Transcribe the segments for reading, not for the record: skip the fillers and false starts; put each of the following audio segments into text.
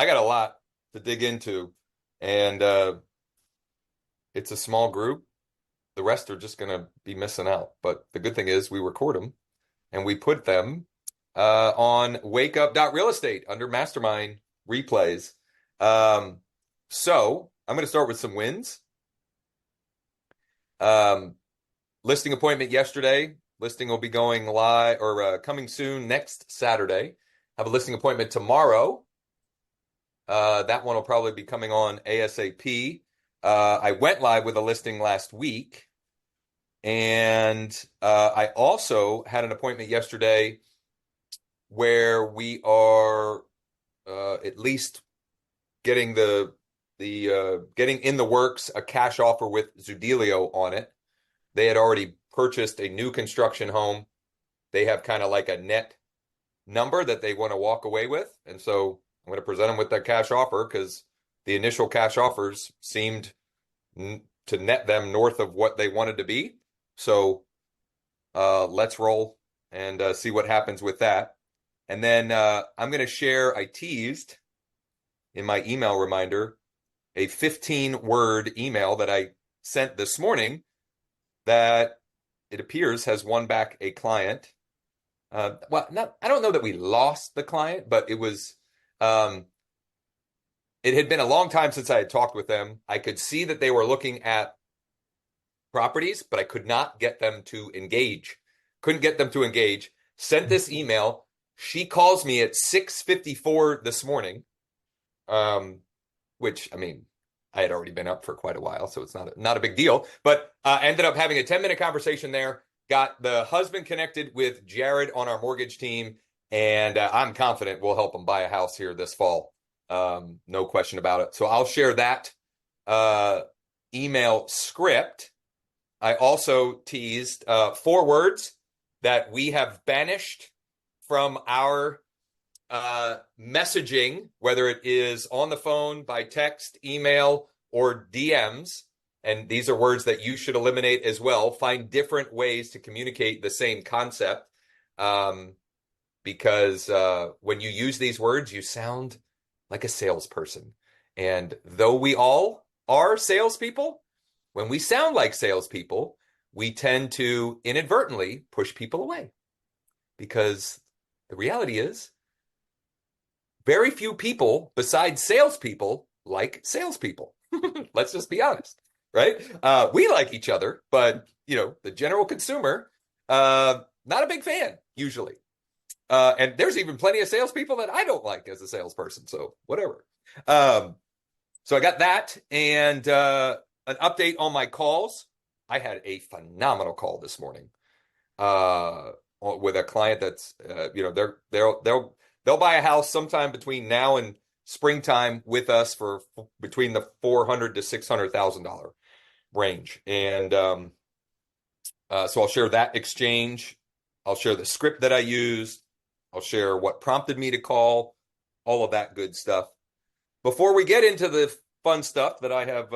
I got a lot to dig into, and it's a small group. The rest are just going to be missing out. But the good thing is we record them and we put them on Real Estate under Mastermind replays. Um, so I'm going to start with some wins. Um, Listing appointment yesterday. Listing will be going live or coming soon next Saturday. Have a listing appointment tomorrow. That one will probably be coming on ASAP. I went live with a listing last week, and I also had an appointment yesterday where we are at least getting getting in the works a cash offer with Zudilio on it. They had already purchased a new construction home. They have kind of like a net number that they want to walk away with. And so I'm going to present them with that cash offer because the initial cash offers seemed to net them north of what they wanted to be. So let's roll and see what happens with that. And then I'm going to share, I teased in my email reminder, a 15-word email that I sent this morning that it appears has won back a client. I don't know that we lost the client, but it had been a long time since I had talked with them. I could see that they were looking at properties, but I could not get them to engage. Couldn't get them to engage. Sent this email. She calls me at 6:54 this morning, which, I mean, I had already been up for quite a while, so it's not a big deal. But ended up having a 10-minute conversation there. Got the husband connected with Jared on our mortgage team, and I'm confident we'll help them buy a house here this fall. No question about it. So I'll share that email script. I also teased 4 words that we have banished from our messaging, whether it is on the phone, by text, email, or DMs. And these are words that you should eliminate as well. Find different ways to communicate the same concept. Because when you use these words, you sound like a salesperson. And though we all are salespeople, when we sound like salespeople, we tend to inadvertently push people away. Because the reality is, very few people besides salespeople like salespeople. Let's just be honest, right? We like each other, but the general consumer, not a big fan usually. And there's even plenty of salespeople that I don't like as a salesperson. So whatever. So I got that and an update on my calls. I had a phenomenal call this morning with a client that's they'll buy a house sometime between now and springtime with us for between the $400,000 to $600,000 range. And so I'll share that exchange. I'll share the script that I used. I'll share what prompted me to call, all of that good stuff. Before we get into the fun stuff that I have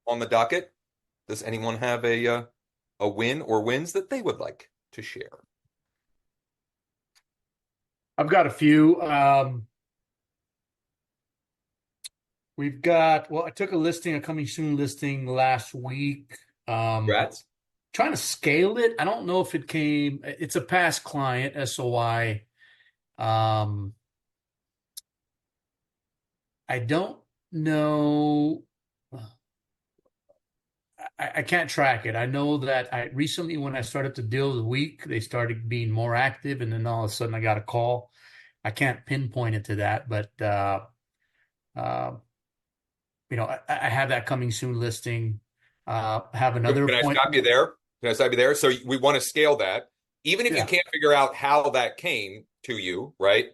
on the docket, does anyone have a win or wins that they would like to share? I've got a few. I took a coming soon listing last week. Congrats. Trying to scale it. I don't know if it's a past client, SOI. I don't know. I can't track it. I know that recently, when I started the deal of the week, they started being more active, and then all of a sudden I got a call. I can't pinpoint it to that, but I have that coming soon listing. Have another Can I appointment. stop you there? Can I stop you there? So we want to scale that. Even if you Yeah. can't figure out how that came to you, right?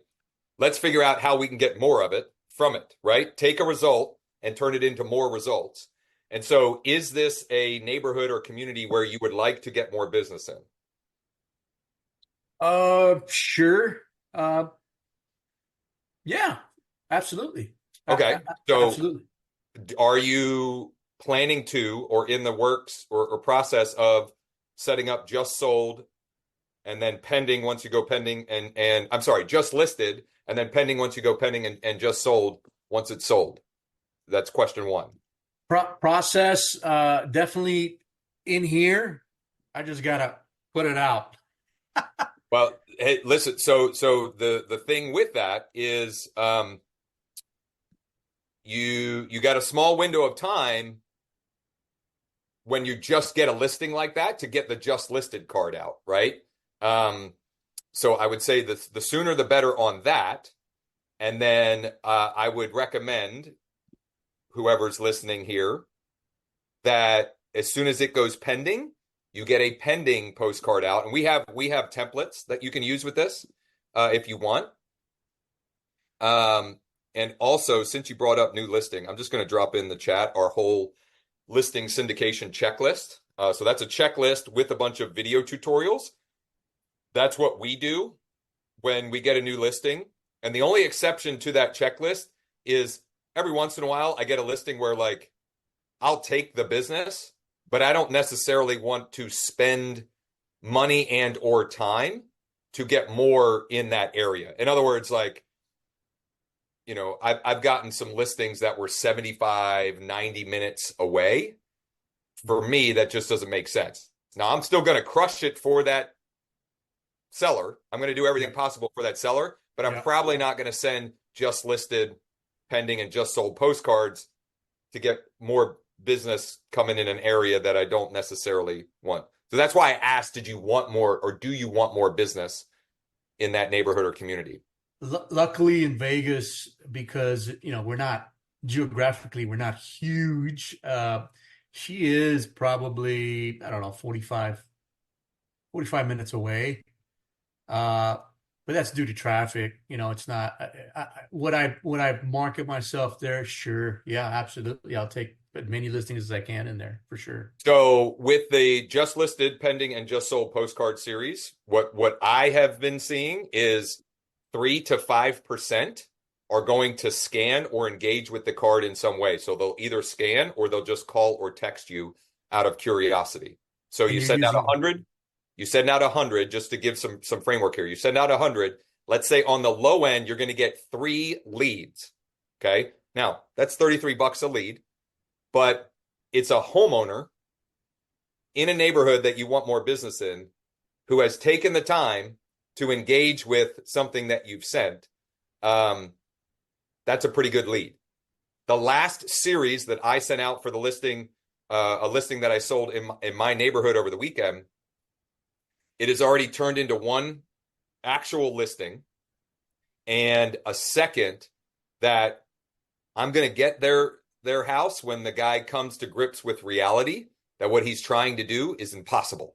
Let's figure out how we can get more of it from it, right? Take a result and turn it into more results. And so is this a neighborhood or community where you would like to get more business in? Sure. Yeah, absolutely. Okay. So Absolutely. are you planning to, or in the works or process of setting up just sold and then pending once you go pending and I'm sorry, just listed and then pending once you go pending and just sold once it's sold? That's question one. Process, definitely in here. I just gotta put it out. Well, hey, listen, so the thing with that is you got a small window of time when you just get a listing like that to get the just listed card out, right? Um, so I would say the sooner the better on that. And then I would recommend whoever's listening here that as soon as it goes pending, you get a pending postcard out. And we have templates that you can use with this if you want. And also, since you brought up new listing, I'm just going to drop in the chat our whole listing syndication checklist. So that's a checklist with a bunch of video tutorials. That's what we do when we get a new listing. And the only exception to that checklist is every once in a while I get a listing where like I'll take the business, but I don't necessarily want to spend money and or time to get more in that area. In other words, like, I've gotten some listings that were 75, 90 minutes away. For me, that just doesn't make sense. Now, I'm still going to crush it for that seller. I'm going to do everything possible for that seller, but I'm probably not going to send just listed, pending, and just sold postcards to get more business coming in an area that I don't necessarily want. So that's why I asked, did you want more or do you want more business in that neighborhood or community? Luckily in Vegas, because we're not geographically, we're not huge. She is probably, I don't know, 45 minutes away. But that's due to traffic. It's not would I market myself there? Sure. Yeah, absolutely. I'll take as many listings as I can in there for sure. So with the just listed, pending, and just sold postcard series, what I have been seeing is 3 to 5% are going to scan or engage with the card in some way. So they'll either scan or they'll just call or text you out of curiosity. So And you you're send out using 100, you send out 100 just to give some framework here. You send out 100. Let's say on the low end, you're going to get 3 leads. Okay. Now that's $33 a lead, but it's a homeowner in a neighborhood that you want more business in who has taken the time to engage with something that you've sent. That's a pretty good lead. The last series that I sent out for the listing, a listing that I sold in my neighborhood over the weekend, it has already turned into one actual listing and a second that I'm going to get their house when the guy comes to grips with reality that what he's trying to do is impossible.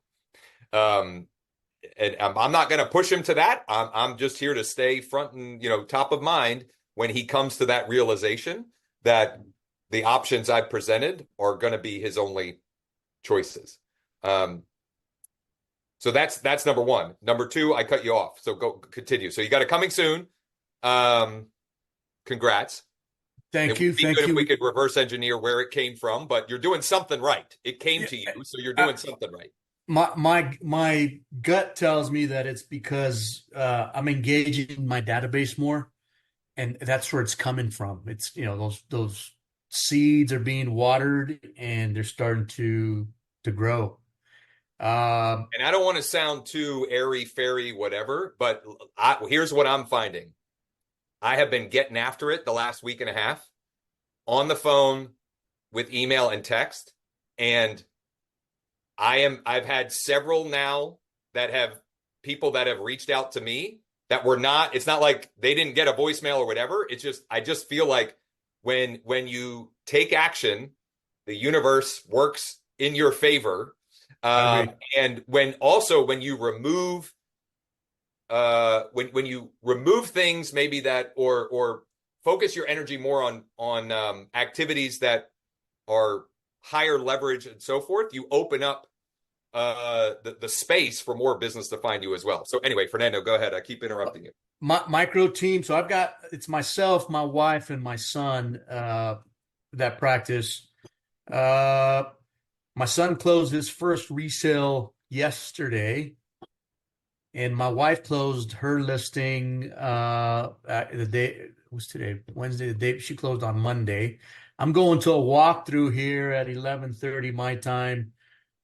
And I'm not going to push him to that. I'm just here to stay front and top of mind when he comes to that realization that the options I've presented are going to be his only choices. So that's number one. Number two, I cut you off. So go continue. So you got it coming soon. Congrats. Thank It you. would be Thank good if we you. could reverse engineer where it came from, but you're doing something right. It came Yeah, to you, so you're uh, doing something right. my gut tells me that it's because I'm engaging my database more, and that's where it's coming from. It's those seeds are being watered and they're starting to grow. And I don't want to sound too airy fairy, whatever, but here's what I'm finding. I have been getting after it the last week and a half on the phone with email and text. And I've had several now that have people that have reached out to me that were not, it's not like they didn't get a voicemail or whatever. It's just, I just feel like when you take action, the universe works in your favor. I agree. And when you remove when you remove things maybe that or focus your energy more on activities that are higher leverage and so forth, you open up the space for more business to find you as well. So anyway, Fernando, go ahead. I keep interrupting you. Micro team. So it's myself, my wife, and my son that practice. Uh, my son closed his first resale yesterday, and my wife closed her listing the day what's today? Wednesday. The day she closed on Monday. I'm going to a walkthrough here at 11:30 my time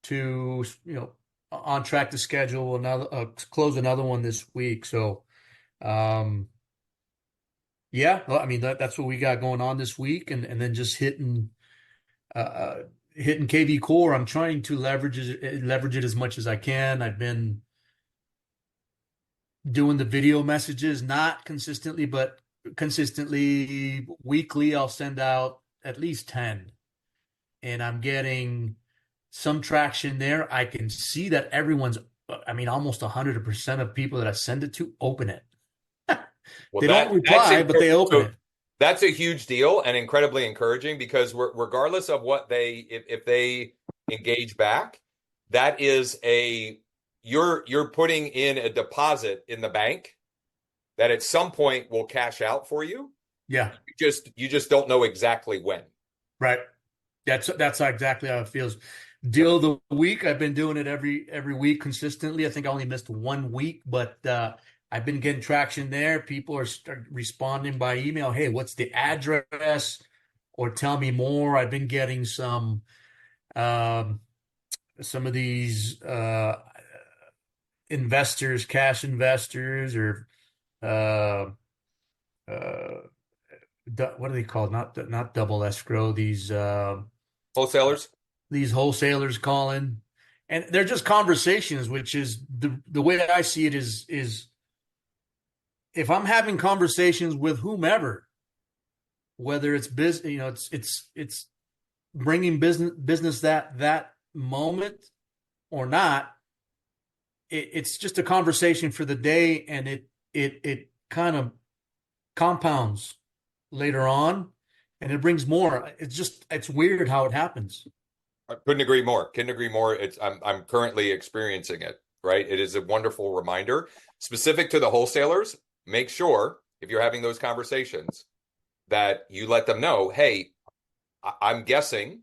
to, on track to schedule another close another one this week. So, um, yeah, well, I mean that's what we got going on this week, and then just hitting KV Core. I'm trying to leverage it as much as I can. I've been doing the video messages, not consistently, but consistently weekly. I'll send out at least 10, and I'm getting some traction there. I can see that I mean, almost 100% of people that I send it to open it. Well, They don't that's reply, but they open so it. that's a huge deal and incredibly encouraging because regardless of what if they engage back, that is you're putting in a deposit in the bank that at some point will cash out for you. Yeah, You just don't know exactly when. right. That's exactly how it feels. Deal of the week. I've been doing it every week consistently. I think I only missed 1 week, but I've been getting traction there. People are responding by email. Hey, what's the address? Or tell me more. I've been getting um, some of these investors, cash investors, or uh, uh, what are they called? Not double escrow. Wholesalers? These wholesalers calling, and they're just conversations, which is the way that I see it is if I'm having conversations with whomever, whether it's business, it's bringing business that moment or not, it's just a conversation for the day, and it kind of compounds later on, and it brings more. It's weird how it happens. I couldn't agree more. Couldn't agree more. I'm currently experiencing it, right? It is a wonderful reminder. Specific to the wholesalers, make sure if you're having those conversations that you let them know, hey, I'm guessing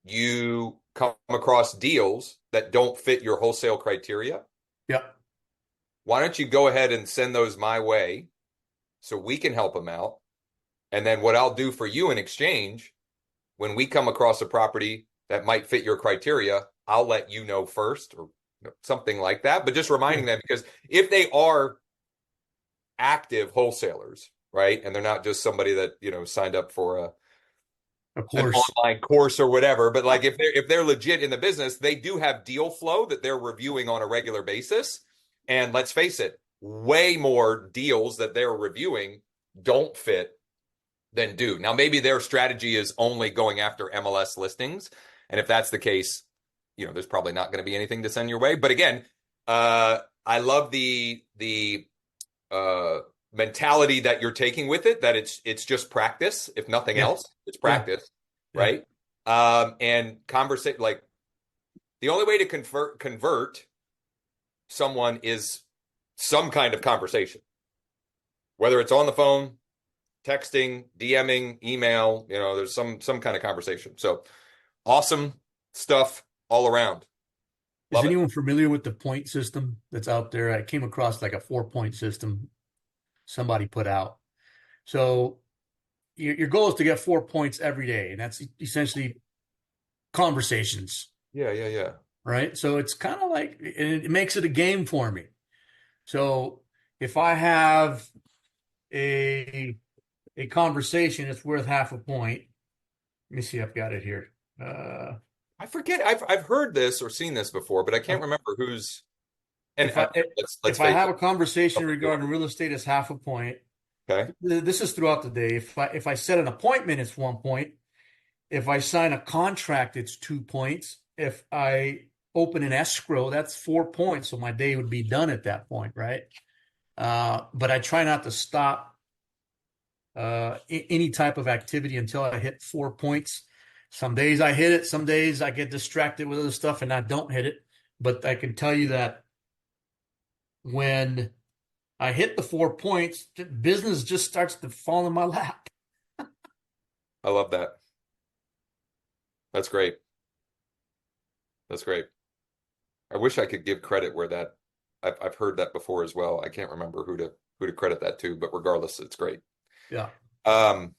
you come across deals that don't fit your wholesale criteria. Yep. Why don't you go ahead and send those my way so we can help them out? And then what I'll do for you in exchange, when we come across a property that might fit your criteria, I'll let you know first or something like that. But just reminding them, because if they are active wholesalers, right, and they're not just somebody that, signed up for Of an course. online course or whatever, but like if they're legit in the business, they do have deal flow that they're reviewing on a regular basis. And let's face it, way more deals that they're reviewing don't fit than do. Now, maybe their strategy is only going after MLS listings. And if that's the case, there's probably not going to be anything to send your way. But again, I love the mentality that you're taking with it, that it's just practice. If nothing Yeah. else, it's Yeah. practice, Yeah. right? And conversate, like the only way to convert someone is some kind of conversation, whether it's on the phone, texting, DMing, email, there's some kind of conversation. So awesome stuff all around. Is Love it. anyone familiar with the point system that's out there? I came across like a 4-point system somebody put out. So your goal is to get 4 points every day, and that's essentially conversations, Yeah, yeah, yeah. right? So it's kind of like it makes it a game for me. So if I have a conversation, it's worth half a point. Let me see, I've got it here. I forget. I've heard this or seen this before, but I can't remember who's. And if I let's if I face have it. a conversation regarding real estate, it's half a point. Okay. This is throughout the day. If I set an appointment, it's 1 point. If I sign a contract, it's 2 points. If I open an escrow, that's 4 points. So my day would be done at that point, right? But I try not to stop any type of activity until I hit 4 points. Some days I hit it. Some days I get distracted with other stuff and I don't hit it. But I can tell you that when I hit the 4 points, business just starts to fall in my lap. I love that. That's great. That's great. I wish I could give credit where I've heard that before as well. I can't remember who to credit that to, but regardless, it's great. Yeah. Um,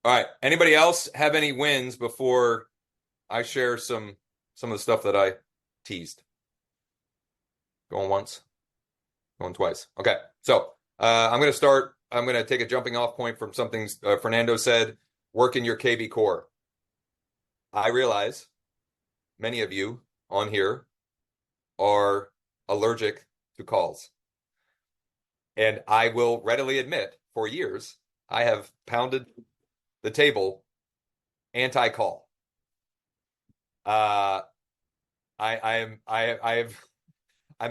all right. Anybody else have any wins before I share some of the stuff that I teased? Going once, going twice. Okay. So I'm going to start. I'm going to take a jumping off point from something Fernando said, work in your KB core. I realize many of you on here are allergic to calls. And I will readily admit, for years, I have pounded the table anti-call. Uh, I'm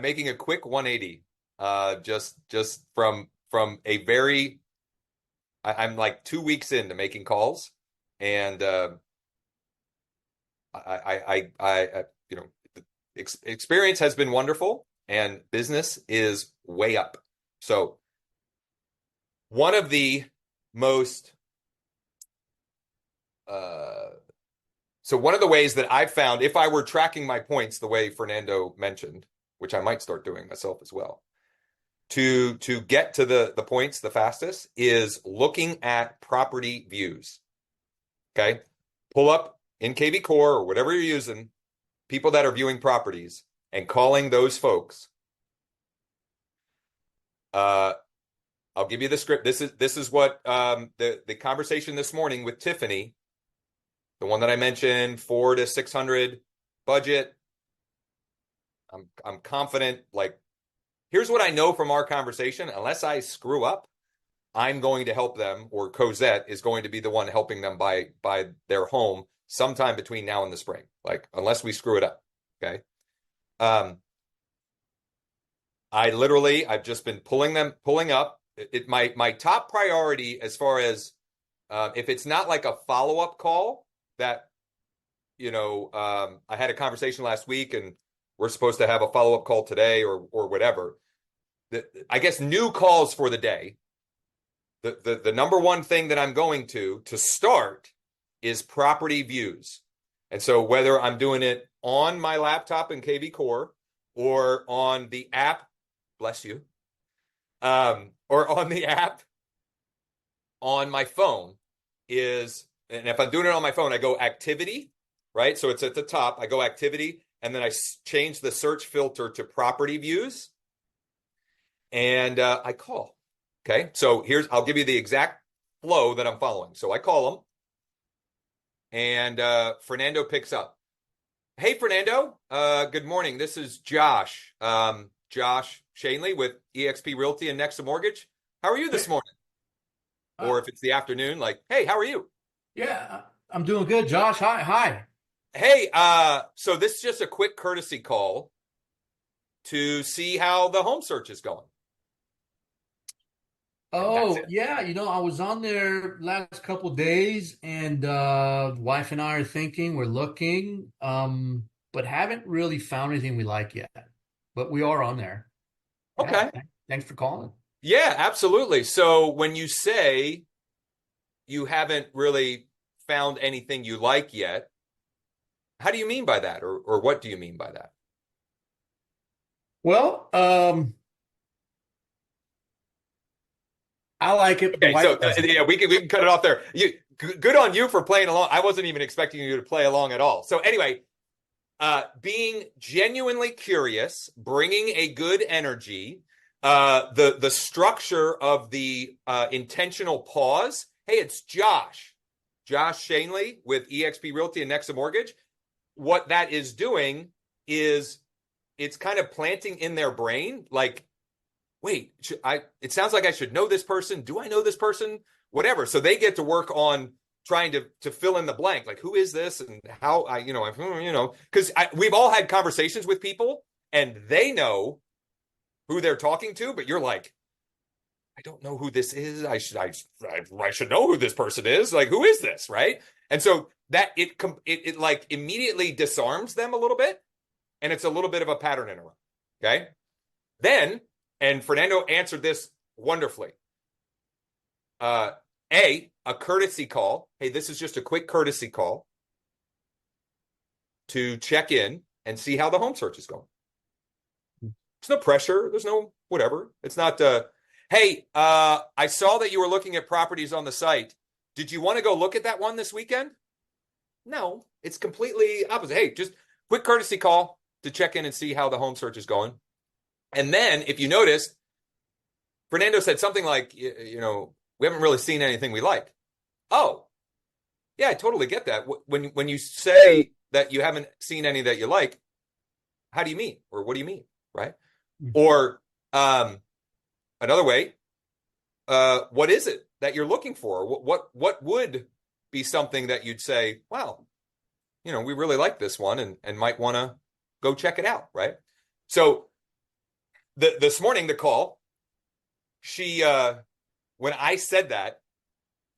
making a quick 180. Just from a very, I'm like 2 weeks into making calls, and you know, experience has been wonderful, and business is way up. So one of the most so one of the ways that I've found, if I were tracking my points the way Fernando mentioned, which I might start doing myself as well, to get to the points the fastest is looking at property views. Okay. Pull up in KB Core or whatever you're using, people that are viewing properties and calling those folks. I'll give you the script. This is what the conversation this morning with Tiffany, the one that I mentioned, 400 to 600 budget. I'm confident. Like, here's what I know from our conversation. Unless I screw up, I'm going to help them, or Cosette is going to be the one helping them buy their home sometime between now and the spring. Like, unless we screw it up. Okay. I've just been pulling up. My top priority as far as if it's not like a follow-up call that, I had a conversation last week and we're supposed to have a follow-up call today or whatever. I guess new calls for the day. The number one thing that I'm going to start is property views. And so whether I'm doing it on my laptop in KV Core or on the app, bless you, or on the app on my phone and if I'm doing it on my phone, I go activity, right? So it's at the top. I go activity, and then I change the search filter to property views, and I call. Okay, so I'll give you the exact flow that I'm following. So I call them, and Fernando picks up. Hey, Fernando. Good morning. This is Josh. Josh Shanley with eXp Realty and Nexa Mortgage. How are you this morning? Or if it's the afternoon, like, hey, how are you? Yeah, I'm doing good, Josh. Hi. Hey, so this is just a quick courtesy call to see how the home search is going. And that's Oh, it. yeah, I was on there last couple days and wife and I are thinking, we're looking, but haven't really found anything we like yet. But we are on there. Yeah, Okay. thanks for calling. Yeah, absolutely. So when you say you haven't really found anything you like yet, how do you mean by that? Or what do you mean by that? Well, I like it, but the Okay, so wife doesn't. yeah, we can cut it off there. Good on you for playing along. I wasn't even expecting you to play along at all. So anyway, being genuinely curious, bringing a good energy, the structure of the intentional pause. Hey, it's Josh Shanley with eXp Realty and Nexa Mortgage. What that is doing is it's kind of planting in their brain, like, wait, it sounds like I should know this person. Do I know this person? Whatever. So they get to work on trying to fill in the blank, like, who is this and how because we've all had conversations with people and they know who they're talking to, but you're like, I don't know who this is. I should know who this person is. Like, who is this, right? And so that it like immediately disarms them a little bit, and it's a little bit of a pattern interrupt. Okay, then, and Fernando answered this wonderfully. Uh, a courtesy call. Hey, this is just a quick courtesy call to check in and see how the home search is going. There's no pressure. There's no whatever. It's not, hey, I saw that you were looking at properties on the site. Did you want to go look at that one this weekend? No, it's completely opposite. Hey, just quick courtesy call to check in and see how the home search is going. And then if you notice, Fernando said something like, we haven't really seen anything we like. Oh, yeah, I totally get that. When you say that you haven't seen any that you like, how do you mean? Or what do you mean? Right? Or another way, what is it that you're looking for? What would be something that you'd say, wow, we really like this one and might want to go check it out, right? So this morning, the call, she when I said that,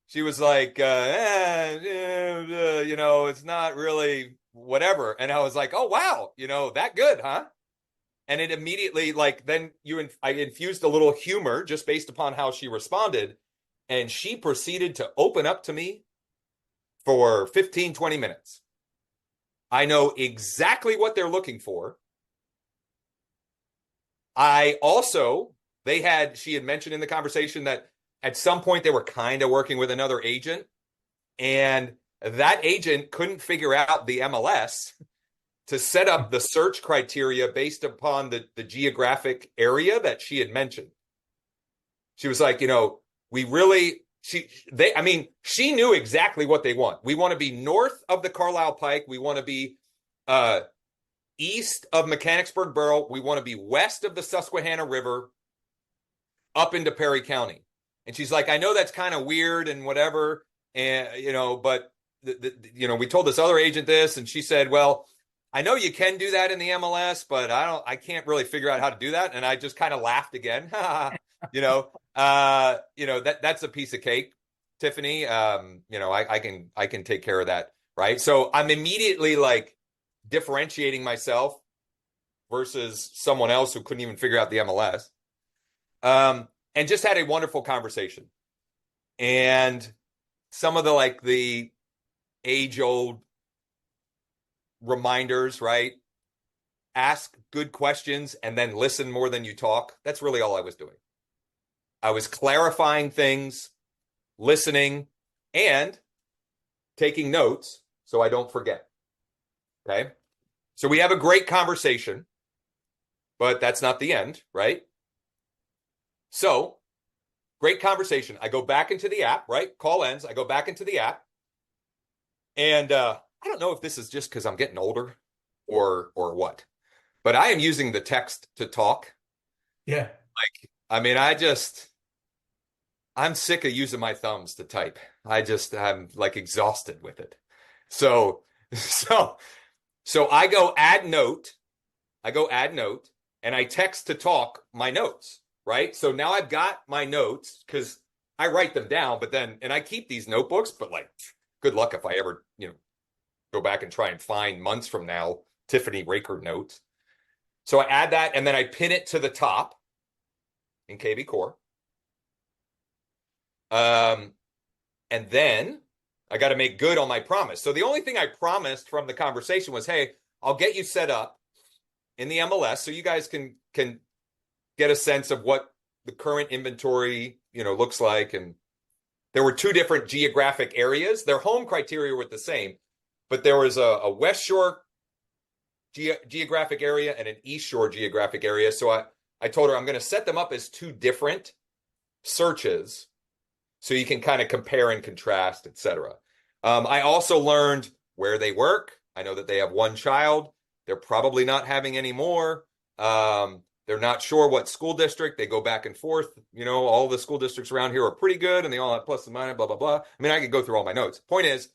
she was like, it's not really whatever. And I was like, oh, wow, that good, huh? And it immediately, like, then I infused a little humor just based upon how she responded. And she proceeded to open up to me for 15, 20 minutes. I know exactly what they're looking for. She had mentioned in the conversation that at some point they were kind of working with another agent, and that agent couldn't figure out the MLS to set up the search criteria based upon the geographic area that she had mentioned. She was like, she knew exactly what they want. We want to be north of the Carlisle Pike. We want to be east of Mechanicsburg Borough. We want to be west of the Susquehanna River up into Perry County. And she's like, I know that's kind of weird and whatever. And, but, we told this other agent this, and she said, well, I know you can do that in the MLS, but I can't really figure out how to do that. And I just kind of laughed again. That's a piece of cake, Tiffany. I can take care of that. Right. So I'm immediately like differentiating myself versus someone else who couldn't even figure out the MLS. And just had a wonderful conversation. And some of the age old reminders, right? Ask good questions and then listen more than you talk. That's really all I was doing. I was clarifying things, listening, and taking notes so I don't forget. Okay. So we have a great conversation, but that's not the end, right? So great conversation. I go back into the app, right? Call ends. I go back into the app. And I don't know if this is just because I'm getting older or what, but I am using the text to talk. Yeah. I'm sick of using my thumbs to type. I'm like exhausted with it. So I go add note. And I text to talk my notes, right? So now I've got my notes because I write them down, and I keep these notebooks, but like, good luck if I ever, go back and try and find months from now, Tiffany Raker notes. So I add that and then I pin it to the top in KB Core. And then I got to make good on my promise. So the only thing I promised from the conversation was, hey, I'll get you set up in the MLS so you guys can get a sense of what the current inventory, looks like. And there were two different geographic areas. Their home criteria were the same, but there was a West Shore geographic area and an East Shore geographic area. So I told her I'm going to set them up as two different searches so you can kind of compare and contrast, etc. I also learned where they work. I know that they have one child. They're probably not having any more. They're not sure what school district. They go back and forth. All the school districts around here are pretty good, and they all have plus and minus, blah, blah, blah. I mean, I could go through all my notes. Point is,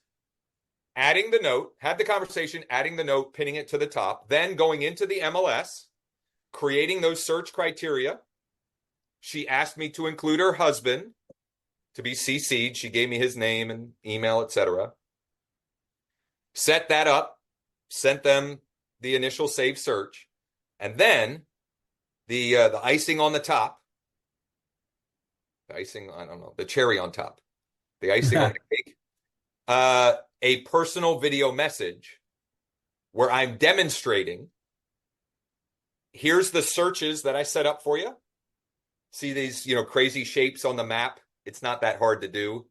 adding the note, had the conversation, adding the note, pinning it to the top, then going into the MLS, creating those search criteria. She asked me to include her husband to be CC'd. She gave me his name and email, etc. Set that up, sent them the initial save search, and then the icing on the top, the cherry on top, the icing on the cake, a personal video message where I'm demonstrating Here's the searches that I set up for you. See these, crazy shapes on the map? It's not that hard to do.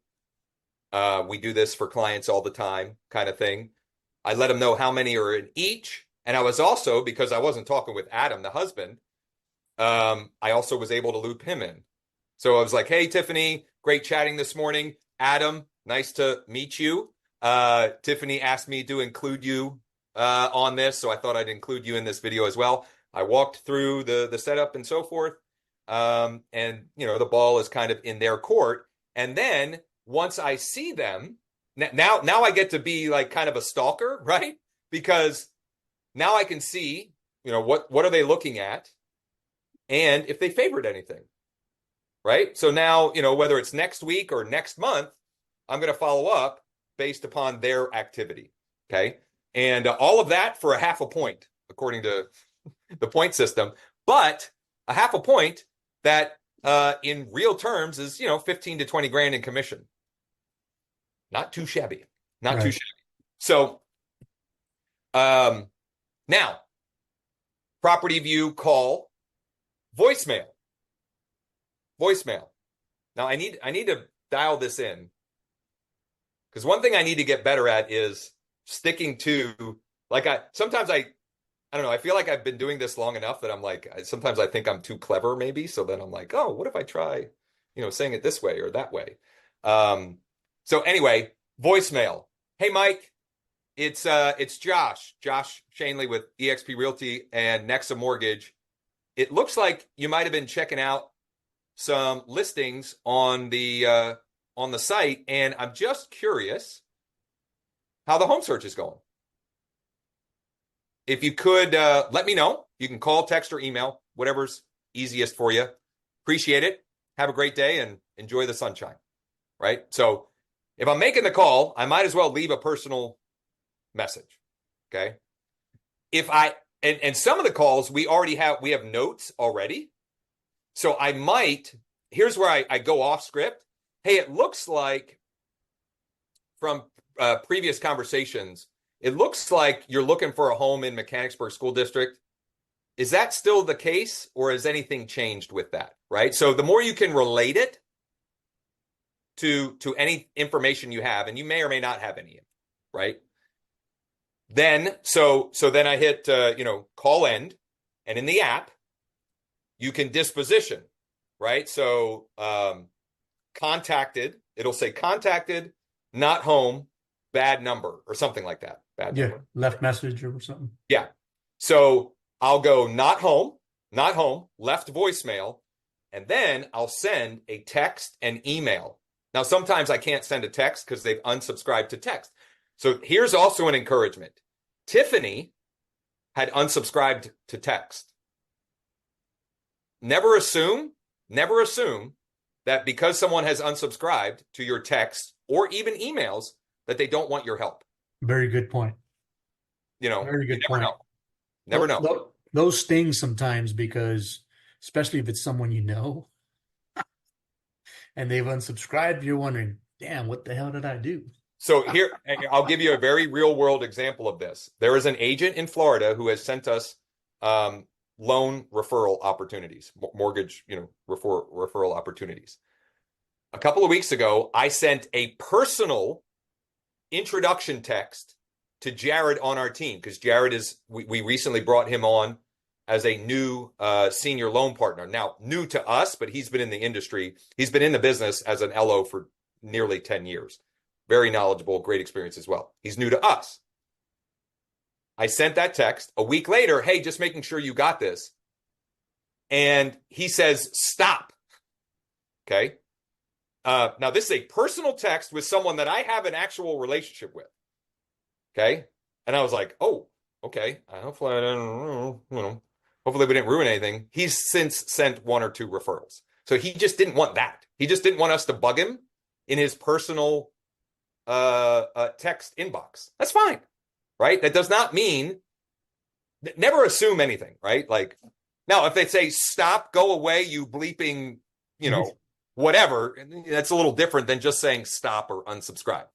We do this for clients all the time, kind of thing. I let them know how many are in each. And I was also, because I wasn't talking with Adam, the husband, I also was able to loop him in. So I was like, hey, Tiffany, great chatting this morning. Adam, nice to meet you. Tiffany asked me to include you on this, so I thought I'd include you in this video as well. I walked through the setup and so forth. And, the ball is kind of in their court. And then once I see them, now I get to be like kind of a stalker, right? Because now I can see, what are they looking at and if they favored anything, right? So now, whether it's next week or next month, I'm going to follow up based upon their activity, okay? And all of that for a half a point, according to the point system. But a half a point that in real terms is, 15 to 20 grand in commission. Not too shabby. Not too shabby. So now, property view, call, voicemail. Now I need to dial this in, because one thing I need to get better at is sticking to, like, sometimes I don't know, I feel like I've been doing this long enough that I'm like, sometimes I think I'm too clever maybe. So then I'm like, oh, what if I try, saying it this way or that way? So anyway, voicemail. Hey, Mike, it's Josh Shanley with eXp Realty and Nexa Mortgage. It looks like you might have been checking out some listings on the site, and I'm just curious how the home search is going. If you could let me know. You can call, text, or email, whatever's easiest for you. Appreciate it. Have a great day and enjoy the sunshine, right? So if I'm making the call, I might as well leave a personal message, okay? And some of the calls we have notes already. So I might, here's where I go off script. Hey, it looks like from previous conversations, it looks like you're looking for a home in Mechanicsburg School District. Is that still the case, or has anything changed with that, right? So the more you can relate it to any information you have, and you may or may not have any, right? Then, so then I hit, call end, and in the app, you can disposition, right? So contacted, it'll say contacted, not home, bad number, or something like that. Bad number. Left message or something. Yeah. So I'll go not home, left voicemail, and then I'll send a text and email. Now, sometimes I can't send a text because they've unsubscribed to text. So here's also an encouragement. Tiffany had unsubscribed to text. Never assume that because someone has unsubscribed to your text or even emails that they don't want your help. Very good point. Very good point. Never know. Those stings sometimes, because especially if it's someone you know and they've unsubscribed, you're wondering, damn, what the hell did I do? So here, I'll give you a very real world example of this. There is an agent in Florida who has sent us loan referral opportunities, mortgage, referral opportunities. A couple of weeks ago, I sent a personal introduction text to Jared on our team, because Jared we recently brought him on as a new senior loan partner. Now, new to us, but he's been in the industry. He's been in the business as an LO for nearly 10 years. Very knowledgeable, great experience as well. He's new to us. I sent that text a week later. Hey, just making sure you got this. And he says, stop. Okay. Now, this is a personal text with someone that I have an actual relationship with. Okay. And I was like, oh, okay. Hopefully we didn't ruin anything. He's since sent 1 or 2 referrals. So he just didn't want that. He just didn't want us to bug him in his personal text inbox. That's fine. Right? That does not mean, never assume anything, right? Like, now, if they say, stop, go away, you bleeping, whatever, that's a little different than just saying stop or unsubscribe.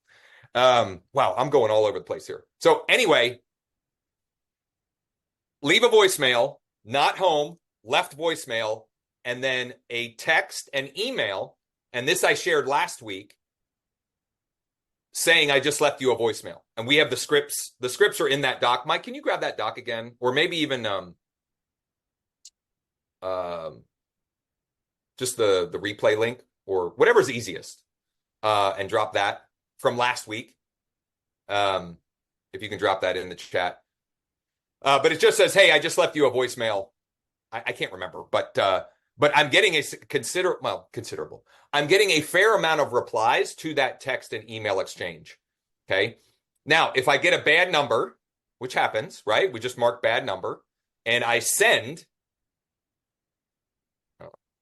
Wow, I'm going all over the place here. So anyway, leave a voicemail, not home, left voicemail, and then a text and email. And this I shared last week saying I just left you a voicemail. And we have the scripts. The scripts are in that doc. Mike, can you grab that doc again? Or maybe even just the replay link or whatever's easiest, and drop that from last week. If you can drop that in the chat. But it just says, hey, I just left you a voicemail. I can't remember, but I'm getting a considerable. I'm getting a fair amount of replies to that text and email exchange. Okay. Now, if I get a bad number, which happens, right? We just mark bad number, and I send.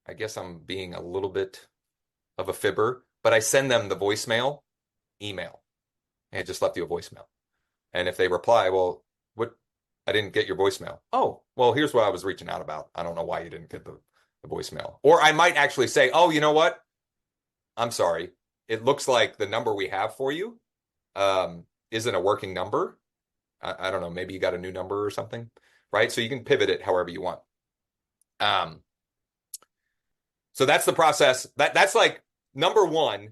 I guess I'm being a little bit of a fibber, but I send them the voicemail email. And I just left you a voicemail. And if they reply, well, what? I didn't get your voicemail. Oh, well, here's what I was reaching out about. I don't know why you didn't get the voicemail. Or I might actually say, oh, you know what? I'm sorry. It looks like the number we have for you isn't a working number. I don't know. Maybe you got a new number or something, right? So you can pivot it however you want. So that's the process. That's like number one.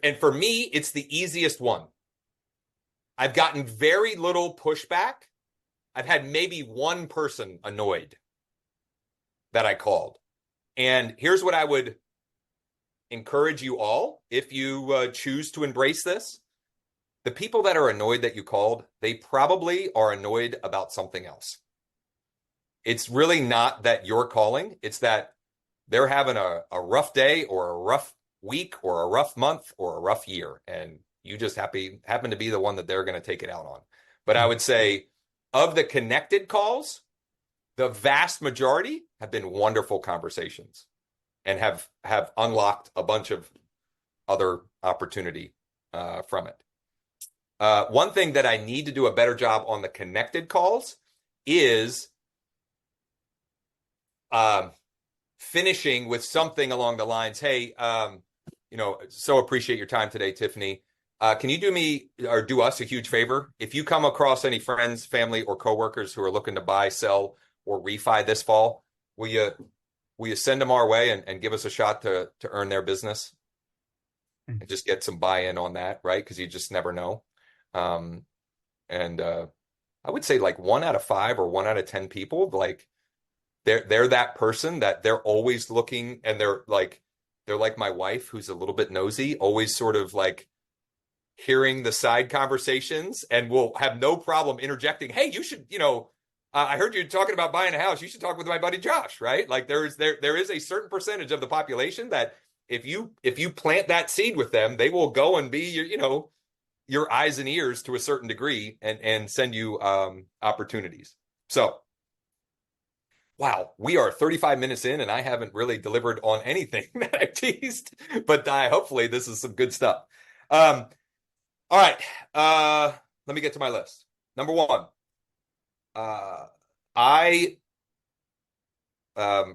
And for me, it's the easiest one. I've gotten very little pushback. I've had maybe one person annoyed that I called. And here's what I would encourage you all, if you choose to embrace this. The people that are annoyed that you called, they probably are annoyed about something else. It's really not that you're calling. It's that they're having a rough day or a rough week or a rough month or a rough year. And you just happen to be the one that they're going to take it out on. But I would say of the connected calls, the vast majority have been wonderful conversations and have unlocked a bunch of other opportunity from it. One thing that I need to do a better job on the connected calls is finishing with something along the lines, hey, so appreciate your time today, Tiffany. Can you do me or do us a huge favor? If you come across any friends, family, or coworkers who are looking to buy, sell, or refi this fall, will you send them our way and give us a shot to earn their business and just get some buy-in on that, right? Because you just never know. And I would say like 1 out of 5 or 1 out of 10 people, like they're that person that they're always looking, and they're like my wife, who's a little bit nosy, always sort of like hearing the side conversations, and will have no problem interjecting. Hey, you should, I heard you talking about buying a house. You should talk with my buddy Josh, right? Like there is a certain percentage of the population that if you plant that seed with them, they will go and be your eyes and ears to a certain degree and send you opportunities. So, wow, we are 35 minutes in and I haven't really delivered on anything that I teased, but hopefully this is some good stuff. All right, let me get to my list. Number 1, I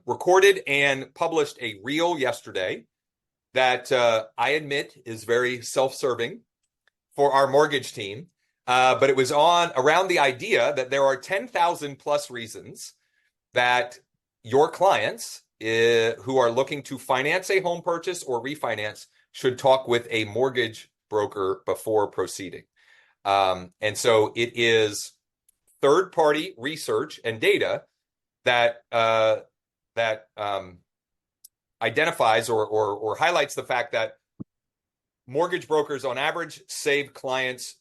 recorded and published a reel yesterday that I admit is very self-serving for our mortgage team, but it was around the idea that there are 10,000 plus reasons that your clients who are looking to finance a home purchase or refinance should talk with a mortgage broker before proceeding. And so it is third-party research and data that identifies or highlights the fact that mortgage brokers on average save clients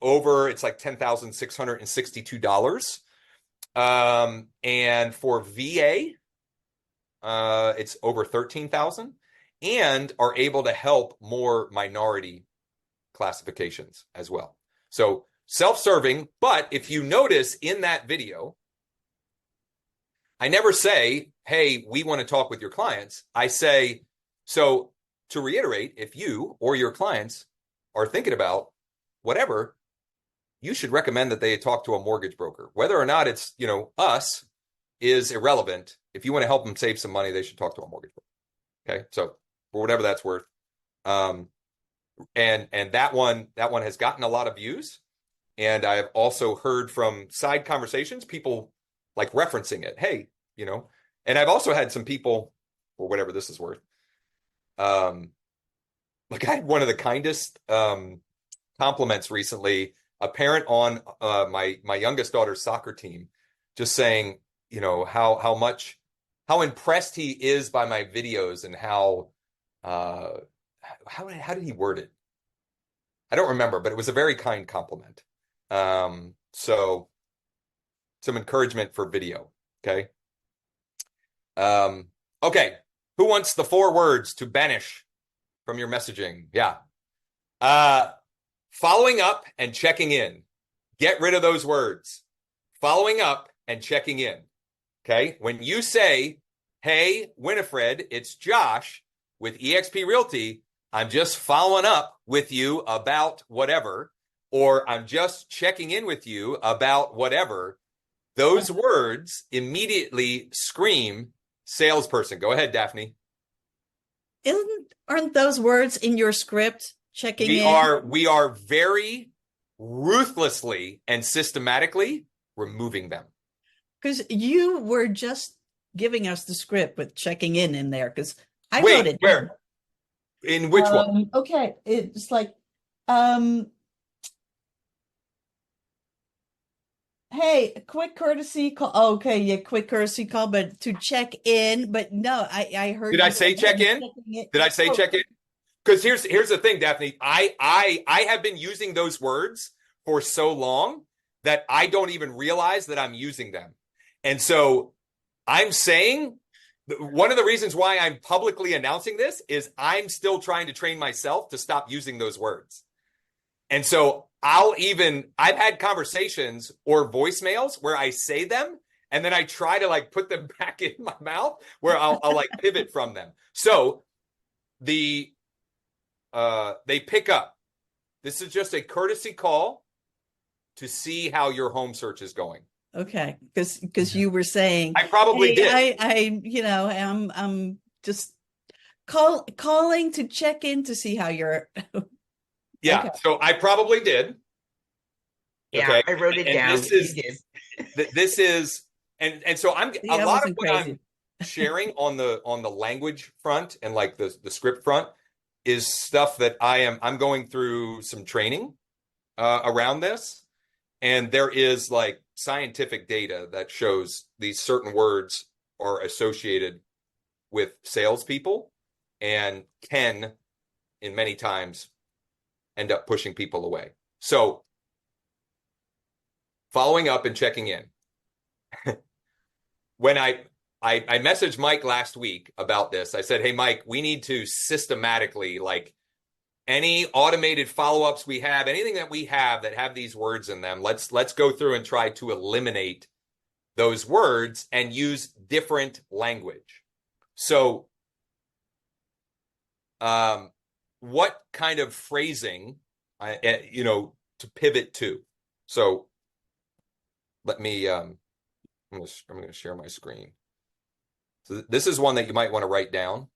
it's like $10,662. And for VA, it's over 13,000, and are able to help more minority classifications as well. So self-serving, but if you notice in that video, I never say, hey, we want to talk with your clients. I say, so to reiterate, if you or your clients are thinking about whatever, you should recommend that they talk to a mortgage broker. Whether or not it's, us is irrelevant. If you want to help them save some money, they should talk to a mortgage broker. Okay. So for whatever that's worth. And that one has gotten a lot of views. And I have also heard from side conversations, people like referencing it. Hey, and I've also had some people, or whatever this is worth. Like I had one of the kindest compliments recently, a parent on my youngest daughter's soccer team, just saying, how impressed he is by my videos and how did he word it? I don't remember, but it was a very kind compliment. So some encouragement for video. Okay. Okay. Who wants the 4 words to banish from your messaging? Yeah. Following up and checking in. Get rid of those words. Following up and checking in. Okay. When you say, hey, Winifred, it's Josh with eXp Realty. I'm just following up with you about whatever, or I'm just checking in with you about whatever. Those words immediately scream salesperson. Go ahead, Daphne. Aren't those words in your script? Checking in. We are very ruthlessly and systematically removing them. Because you were just giving us the script with checking in there. Because I wrote it where? down. In which one? Okay, it's like, hey, quick courtessy call. Okay, yeah, quick courtesy call, but to check in. But no, I heard. Did I say check in? Did I say check in? Because here's the thing, Daphne. I have been using those words for so long that I don't even realize that I'm using them. And so I'm saying one of the reasons why I'm publicly announcing this is I'm still trying to train myself to stop using those words. And so I've had conversations or voicemails where I say them and then I try to like put them back in my mouth where I'll like pivot from them. So they pick up. This is just a courtesy call to see how your home search is going. Okay, because you were saying I probably did. I'm just calling to check in to see how you're. Yeah, okay. So I probably did. Yeah, okay. I wrote it and down. This is and so I'm See, a lot of what crazy. I'm sharing on the language front and like the script front is stuff that I'm going through some training around this, and there is like scientific data that shows these certain words are associated with salespeople and can, in many times, end up pushing people away. So following up and checking in. When I messaged Mike last week about this, I said, hey, Mike, we need to systematically, like any automated follow-ups we have, anything that we have that have these words in them, let's go through and try to eliminate those words and use different language. So what kind of phrasing, to pivot to? So let me, I'm going to share my screen. So this is one that you might want to write down.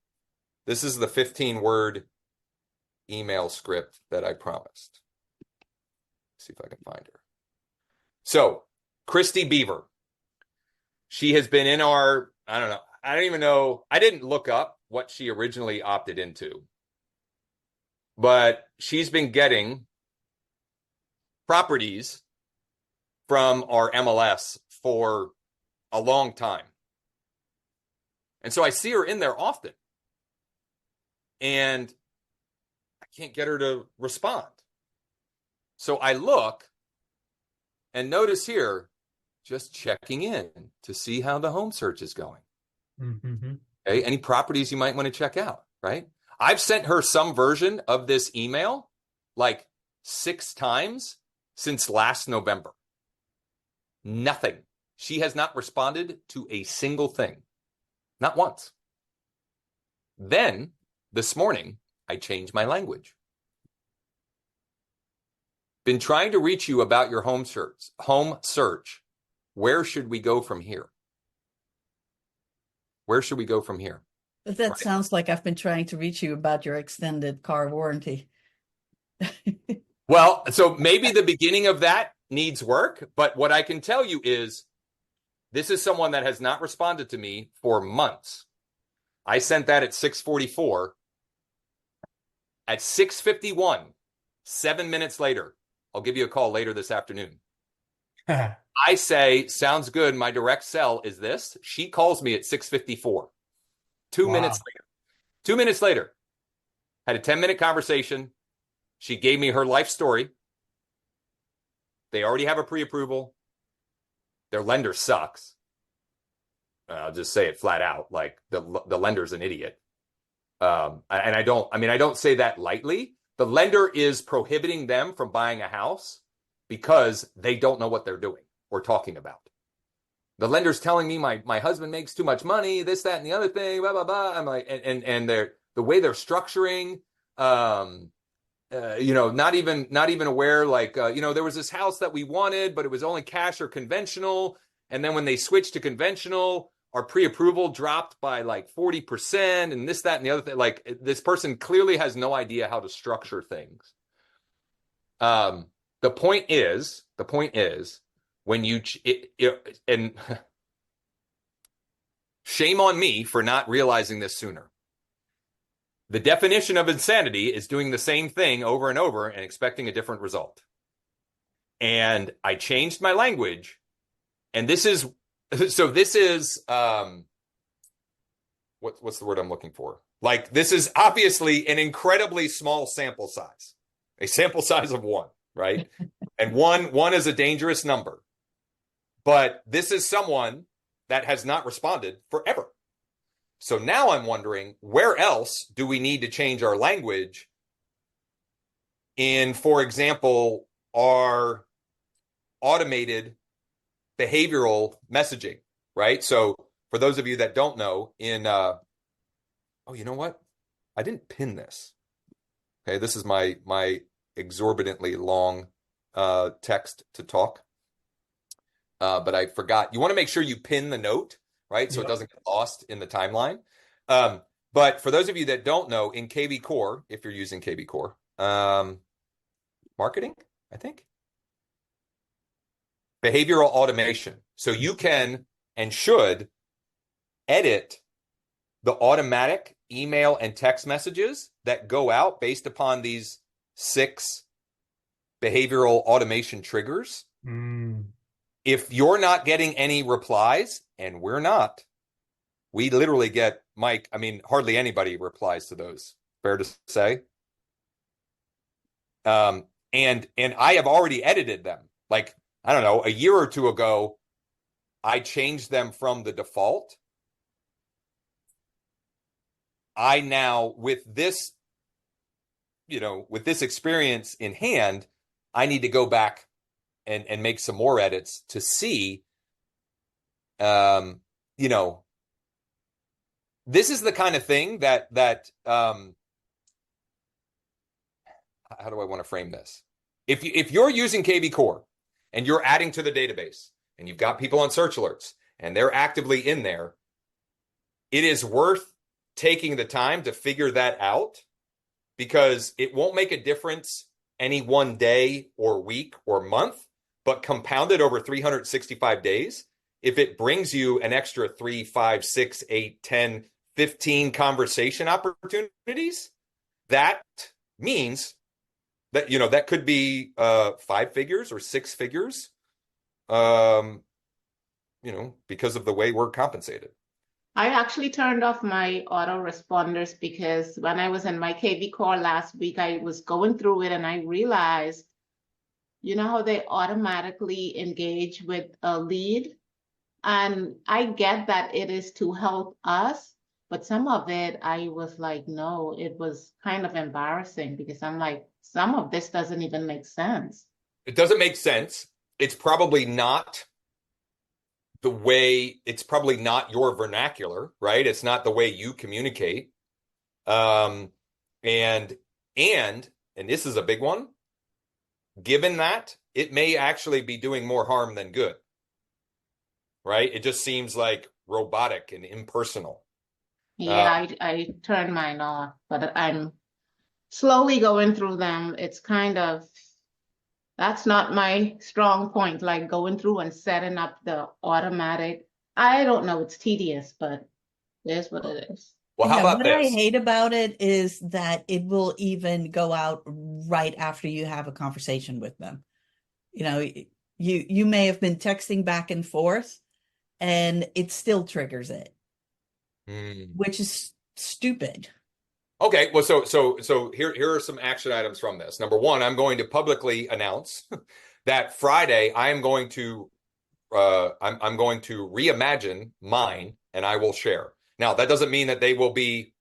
This is the 15-word email script that I promised. Let's see if I can find her. So Christy Beaver, she has been in our, I don't even know. I didn't look up what she originally opted into, but she's been getting properties from our MLS for a long time. And so I see her in there often. And I can't get her to respond. So I look and notice here, just checking in to see how the home search is going. Mm-hmm. Okay, any properties you might want to check out, right? I've sent her some version of this email like 6 times since last November. Nothing. She has not responded to a single thing. Not once. Then, this morning, I changed my language. Been trying to reach you about your home search. Where should we go from here? Where should we go from here? But that sounds like I've been trying to reach you about your extended car warranty. Well, so maybe the beginning of that needs work, but what I can tell you is This is someone that has not responded to me for months. I sent that at 6:44. At 6:51, 7 minutes later, I'll give you a call later this afternoon. I say, sounds good. My direct cell is this. She calls me at 6:54. 2 minutes Wow. later. 2 minutes later, had a 10-minute conversation. She gave me her life story. They already have a pre-approval. Their lender sucks. I'll just say it flat out. Like the lender's an idiot. And I don't say that lightly. The lender is prohibiting them from buying a house because they don't know what they're doing or talking about. The lender's telling me my husband makes too much money, this, that, and the other thing, blah, blah, blah. I'm like, and they're the way they're structuring, not even aware, like, there was this house that we wanted, but it was only cash or conventional. And then when they switched to conventional, our pre-approval dropped by like 40% and this, that, and the other thing. Like this person clearly has no idea how to structure things. The point is when and shame on me for not realizing this sooner. The definition of insanity is doing the same thing over and over and expecting a different result. And I changed my language. And this is what's the word I'm looking for? Like, this is obviously an incredibly small sample size, a sample size of one, right? And one is a dangerous number. But this is someone that has not responded forever. So now I'm wondering, where else do we need to change our language in, for example, our automated behavioral messaging, right? So for those of you that don't know, you know what? I didn't pin this. Okay, this is my exorbitantly long text to talk. But I forgot. You want to make sure you pin the note, right? So it doesn't get lost in the timeline. But for those of you that don't know, in KB Core, if you're using KB Core, marketing, I think, behavioral automation. So you can and should edit the automatic email and text messages that go out based upon these 6 behavioral automation triggers. If you're not getting any replies, and we're not, we literally get, Mike, hardly anybody replies to those. Fair to say? And I have already edited them. Like, I don't know, a year or two ago, I changed them from the default. I now, with this experience in hand, I need to go back and make some more edits to see, this is the kind of thing that how do I want to frame this? If you're using KB Core and you're adding to the database and you've got people on search alerts and they're actively in there, it is worth taking the time to figure that out, because it won't make a difference any one day or week or month, but compounded over 365 days, if it brings you an extra 3, 5, 6, 8, 10, 15 conversation opportunities, that means that, that could be 5 figures or 6 figures, because of the way we're compensated. I actually turned off my autoresponders because when I was in my KV call last week, I was going through it and I realized, you know how they automatically engage with a lead? And I get that it is to help us, but some of it, I was like, no, it was kind of embarrassing because I'm like, some of this doesn't even make sense. It doesn't make sense. It's probably not your vernacular, right? It's not the way you communicate. And this is a big one. Given that, it may actually be doing more harm than good, right? It just seems like robotic and impersonal. Yeah, I turned mine off, but I'm slowly going through them. It's kind of That's not my strong point, like going through and setting up the automatic. I don't know, it's tedious, but it is what it is. Well, how Yeah, about what I this? hate about it is that it will even go out right after you have a conversation with them. You know, you may have been texting back and forth and it still triggers it, Hmm. which is stupid. Okay, well, so here are some action items from this. Number one, I'm going to publicly announce that Friday I am going to I'm going to reimagine mine and I will share. Now, that doesn't mean that they will be.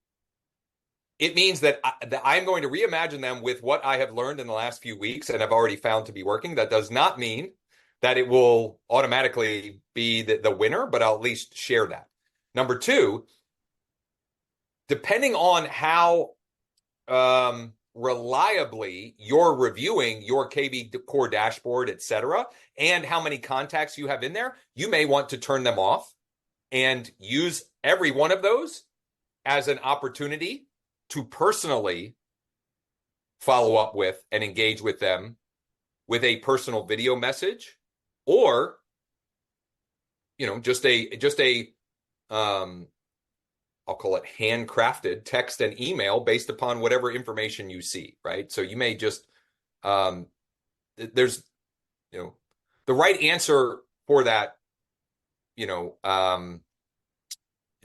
It means that I'm going to reimagine them with what I have learned in the last few weeks and have already found to be working. That does not mean that it will automatically be the winner, but I'll at least share that. Number two, depending on how reliably you're reviewing your KV core dashboard, et cetera, and how many contacts you have in there, you may want to turn them off and use every one of those as an opportunity to personally follow up with and engage with them with a personal video message, or just a I'll call it handcrafted text and email based upon whatever information you see, right? So you may just there's the right answer for that,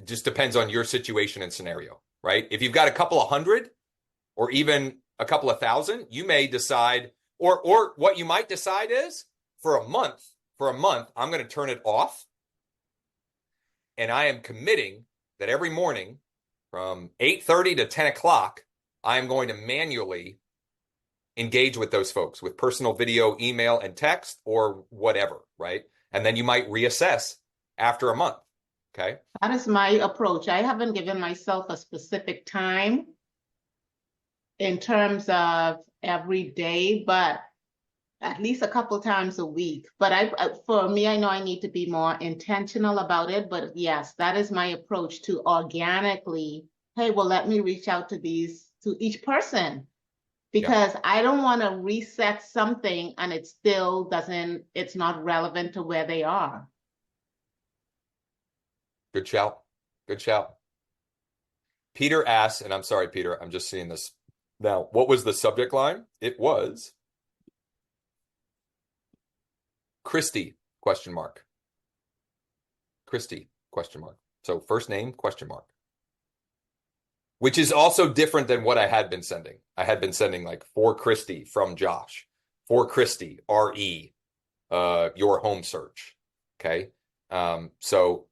just depends on your situation and scenario, right? If you've got a couple of hundred or even a couple of thousand, you may decide, or what you might decide is for a month, I'm going to turn it off, and I am committing that every morning from 8:30 to 10 o'clock, I am going to manually engage with those folks with personal video, email, and text, or whatever, right? And then you might reassess after a month. Okay. That is my approach. I haven't given myself a specific time in terms of every day, but at least a couple times a week. But for me, I know I need to be more intentional about it. But yes, that is my approach to organically, hey, well, let me reach out to each person, because I don't want to reset something and it still doesn't, it's not relevant to where they are. Good shout. Good shout. Peter asks, and I'm sorry, Peter, I'm just seeing this now. What was the subject line? It was Christy, question mark. Christy, question mark. So first name, question mark. Which is also different than what I had been sending. I had been sending like for Christy from Josh, for Christy, RE, your home search. Okay. So,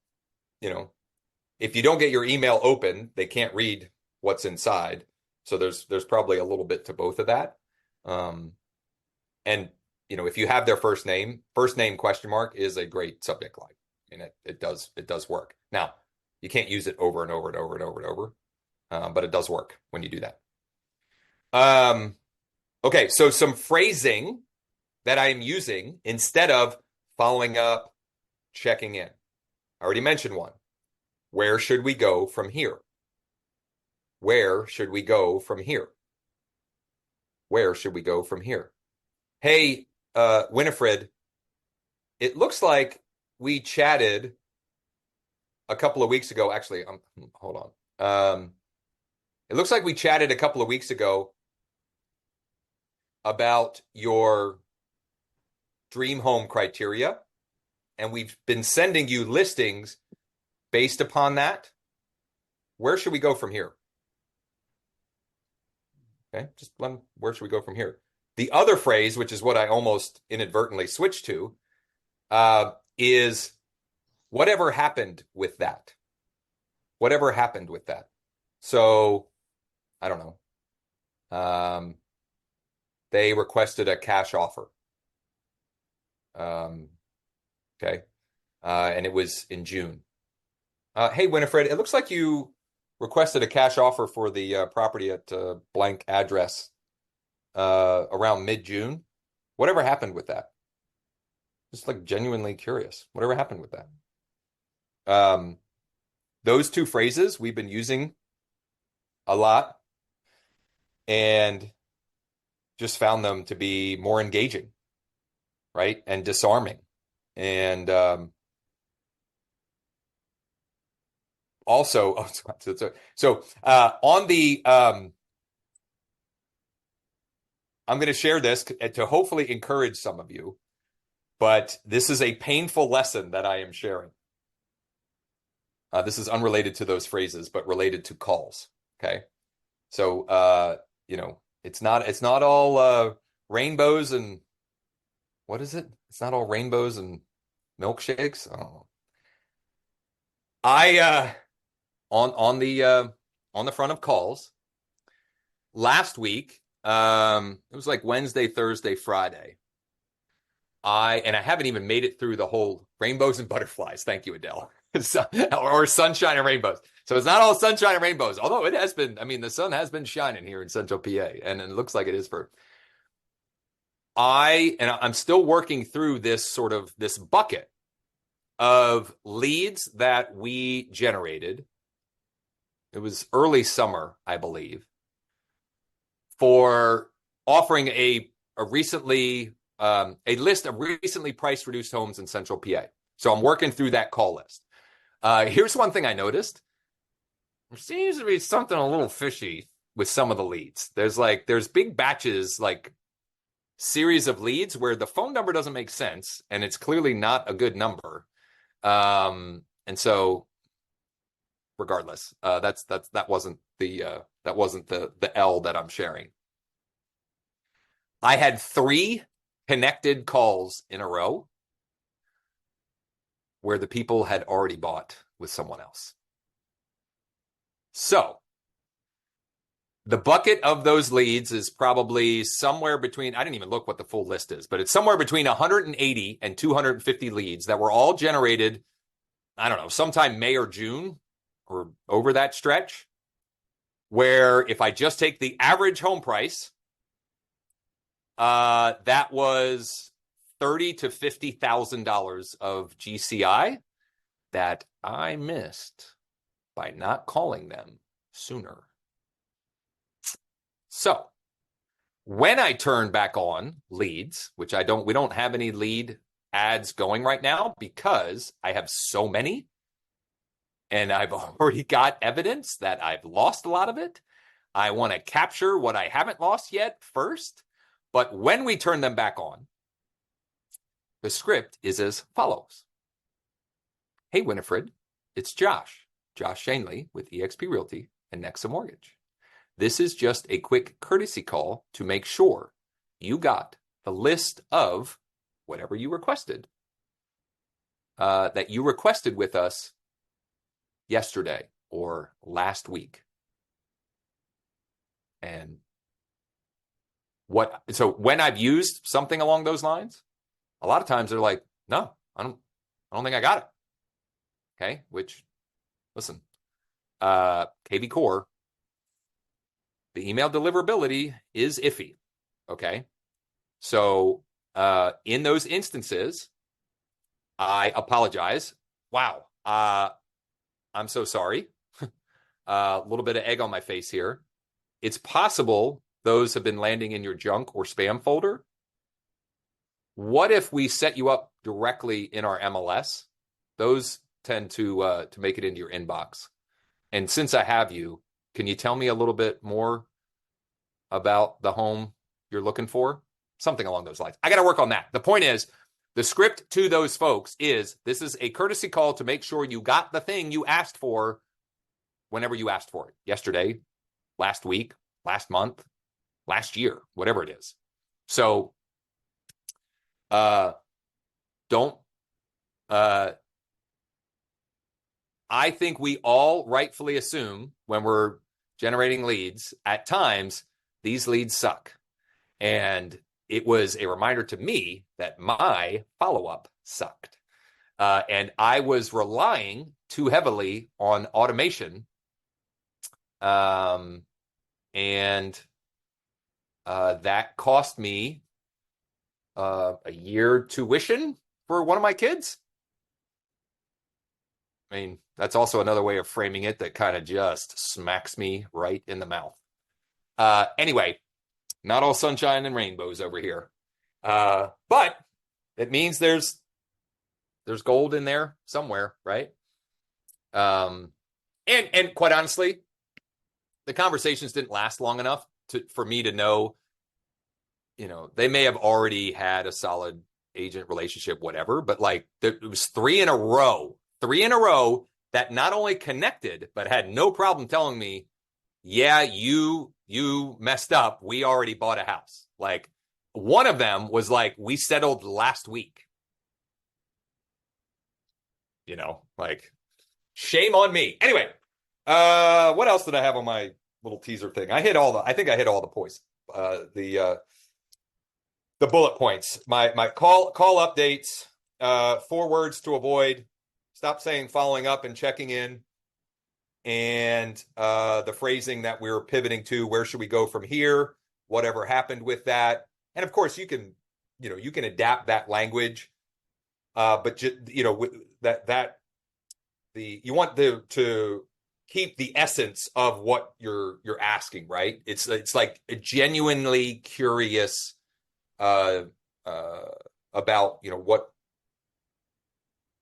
if you don't get your email open, they can't read what's inside. So there's probably a little bit to both of that. And if you have their first name question mark is a great subject line. I mean, it does work. Now, you can't use it over and over and over and over and over, but it does work when you do that. Okay, so some phrasing that I am using instead of following up, checking in. I already mentioned one. Where should we go from here? Where should we go from here? Where should we go from here? Hey, Winifred, it looks like we chatted a couple of weeks ago. Actually, hold on. It looks like we chatted a couple of weeks ago about your dream home criteria, and we've been sending you listings based upon that. Where should we go from here? Okay, where should we go from here? The other phrase, which is what I almost inadvertently switched to, is whatever happened with that. Whatever happened with that. So, I don't know. They requested a cash offer. Okay. And it was in June. Hey, Winifred, it looks like you requested a cash offer for the property at blank address around mid-June. Whatever happened with that? Just like genuinely curious. Whatever happened with that? Those two phrases we've been using a lot and just found them to be more engaging right? And disarming. And also, on the, I'm going to share this to hopefully encourage some of you, but this is a painful lesson that I am sharing. This is unrelated to those phrases, but related to calls. Okay. So, it's not all rainbows and what is it? It's not all rainbows and milkshakes. I don't know. On the front of calls last week, it was like Wednesday, Thursday, Friday. I haven't even made it through the whole rainbows and butterflies. Thank you, Adele. Or sunshine and rainbows. So it's not all sunshine and rainbows, although it has been. I mean, the sun has been shining here in Central PA, and it looks like it is for. I'm still working through this bucket of leads that we generated. It was early summer, I believe, for offering a list of recently price reduced homes in Central PA. So I'm working through that call list. Here's one thing I noticed. There seems to be something a little fishy with some of the leads. There's big batches, like series of leads where the phone number doesn't make sense and it's clearly not a good number. And so regardless, that wasn't the L that I'm sharing. I had 3 connected calls in a row where the people had already bought with someone else. So the bucket of those leads is probably somewhere between, I didn't even look what the full list is, but it's somewhere between 180 and 250 leads that were all generated, I don't know, sometime May or June or over that stretch, where if I just take the average home price, that was $30,000 to $50,000 of GCI that I missed by not calling them sooner. So when I turn back on leads, which we don't have any lead ads going right now because I have so many and I've already got evidence that I've lost a lot of it. I want to capture what I haven't lost yet first. But when we turn them back on, the script is as follows. Hey, Winifred, it's Josh Shanley with eXp Realty and Nexa Mortgage. This is just a quick courtesy call to make sure you got the list of whatever you requested, that you requested with us yesterday or last week. And so when I've used something along those lines, a lot of times they're like, no, I don't think I got it. Okay. Which, listen, KV Core, the email deliverability is iffy. Okay. So, in those instances, I apologize. Wow. I'm so sorry. A little bit of egg on my face here. It's possible those have been landing in your junk or spam folder. What if we set you up directly in our MLS? Those tend to make it into your inbox. And since I have you, can you tell me a little bit more about the home you're looking for? Something along those lines. I got to work on that. The point is, the script to those folks is, this is a courtesy call to make sure you got the thing you asked for whenever you asked for it. Yesterday, last week, last month, last year, whatever it is. So, I think we all rightfully assume when we're generating leads, at times, these leads suck. And it was a reminder to me that my follow-up sucked. And I was relying too heavily on automation. And that cost me a year tuition for one of my kids. I mean, that's also another way of framing it that kind of just smacks me right in the mouth. Anyway, not all sunshine and rainbows over here. But it means there's gold in there somewhere, right? And quite honestly, the conversations didn't last long enough for me to know, they may have already had a solid agent relationship, whatever, but like it was three in a row that not only connected, but had no problem telling me, yeah, you messed up. We already bought a house. Like one of them was like, we settled last week. Like shame on me. Anyway, what else did I have on my little teaser thing? I think I hit all the points. The bullet points. My call updates. 4 words to avoid. Stop saying following up and checking in. And the phrasing that we're pivoting to. Where should we go from here? Whatever happened with that. And of course, you can adapt that language. But you want to keep the essence of what you're asking, right? It's like a genuinely curious about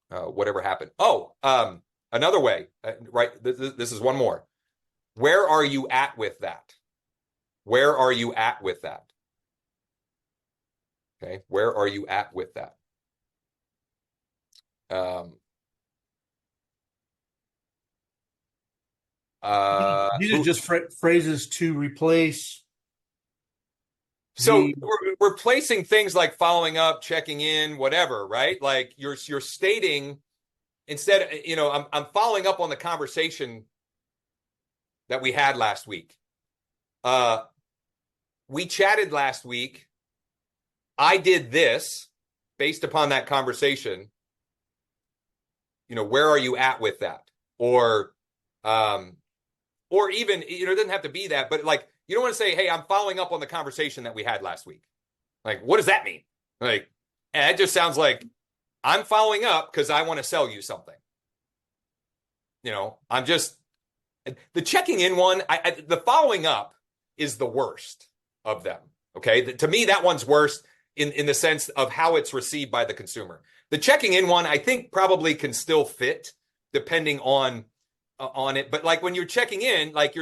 whatever happened. Another way, right? This is one more. Where are you at with that? Where are you at with that? Okay, where are you at with that? These are just phrases to replace. So we're replacing things like following up, checking in, whatever, right? Like you're stating instead, I'm following up on the conversation that we had last week. We chatted last week. I did this based upon that conversation. Where are you at with that? Or even, it doesn't have to be that, but like, you don't want to say, hey, I'm following up on the conversation that we had last week. Like, what does that mean? Like, and it just sounds like I'm following up because I want to sell you something. I'm just, the checking in one, the following up is the worst of them. Okay. To me, that one's worst in the sense of how it's received by the consumer. The checking in one, I think probably can still fit depending on it. But like when you're checking in, like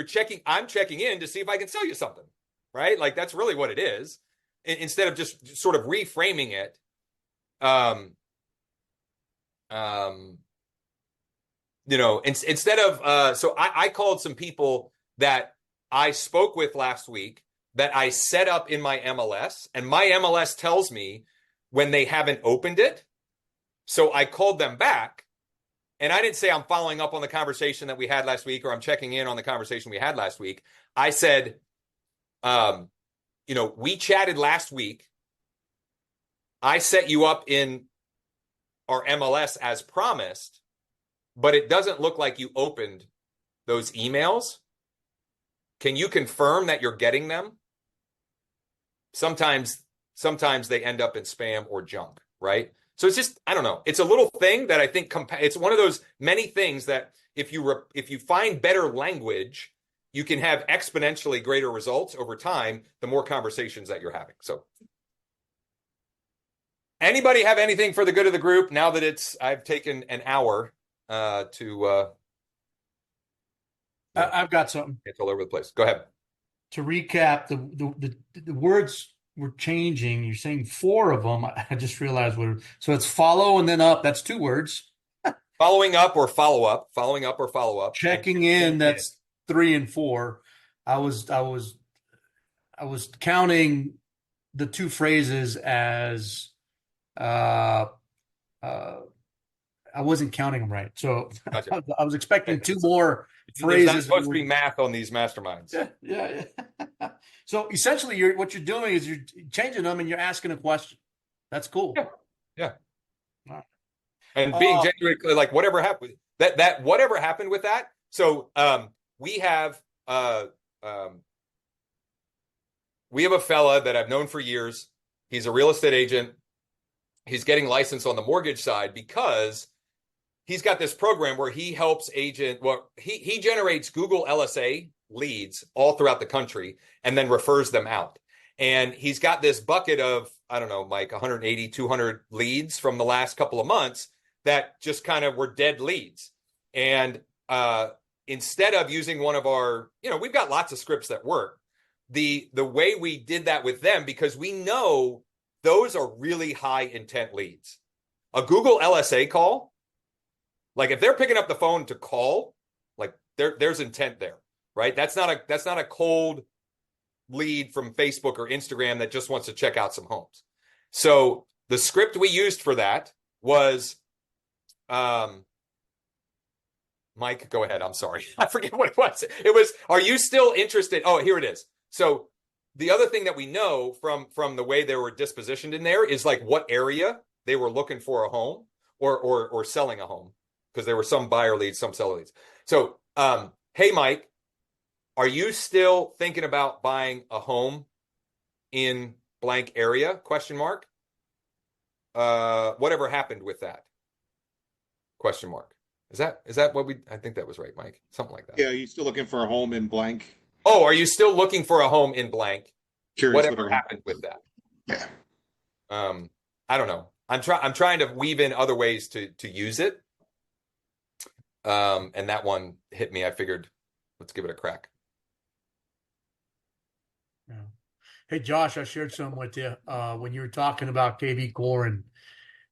I'm checking in to see if I can sell you something, right? Like that's really what it is. Instead of just sort of reframing it. Instead of, so I called some people that I spoke with last week that I set up in my MLS, and my MLS tells me when they haven't opened it. So I called them back, and I didn't say I'm following up on the conversation that we had last week, or I'm checking in on the conversation we had last week. I said, we chatted last week. I set you up in our MLS as promised, but it doesn't look like you opened those emails. Can you confirm that you're getting them? Sometimes they end up in spam or junk, right? So it's just, I don't know. It's a little thing that I think it's one of those many things that if you find better language, you can have exponentially greater results over time, the more conversations that you're having. So anybody have anything for the good of the group now that I've taken an hour to I've got something. It's all over the place. Go ahead. To recap, the words were changing. You're saying 4 of them. I just realized so it's follow and then up. That's 2 words. Following up or follow up. Following up or follow up. Checking in. That's 3 and 4. I was counting the 2 phrases as I wasn't counting them right. So Gotcha. I was expecting 2 more phrases. There's not supposed to be math on these masterminds. Yeah. So essentially, what you're doing is you're changing them and you're asking a question. That's cool. Yeah. Right. And being genuinely like whatever happened that whatever happened with that. So we have a fella that I've known for years. He's a real estate agent. He's getting licensed on the mortgage side because he's got this program where he helps he generates Google LSA leads all throughout the country and then refers them out. And he's got this bucket of, I don't know, Mike, 180, 200 leads from the last couple of months that just kind of were dead leads. And instead of using one of our, we've got lots of scripts that work. The way we did that with them, because we know those are really high intent leads. A Google LSA call, like if they're picking up the phone to call, like there's intent there, right? That's not a cold lead from Facebook or Instagram that just wants to check out some homes. So the script we used for that was, Mike, go ahead. I'm sorry. I forget what it was. It was, are you still interested? Oh, here it is. So the other thing that we know from the way they were dispositioned in there is like what area they were looking for a home or selling a home, because there were some buyer leads, some seller leads. So, hey, Mike, are you still thinking about buying a home in blank area? Question mark. Whatever happened with that? Question mark. Is that what I think that was right, Mike? Something like that. Yeah, you still looking for a home in blank? Oh, are you still looking for a home in blank? Curious Whatever happened with that? Yeah. I don't know. I'm trying to weave in other ways to use it. And that one hit me. I figured, let's give it a crack. Yeah. Hey, Josh, I shared some with you when you were talking about KV Core and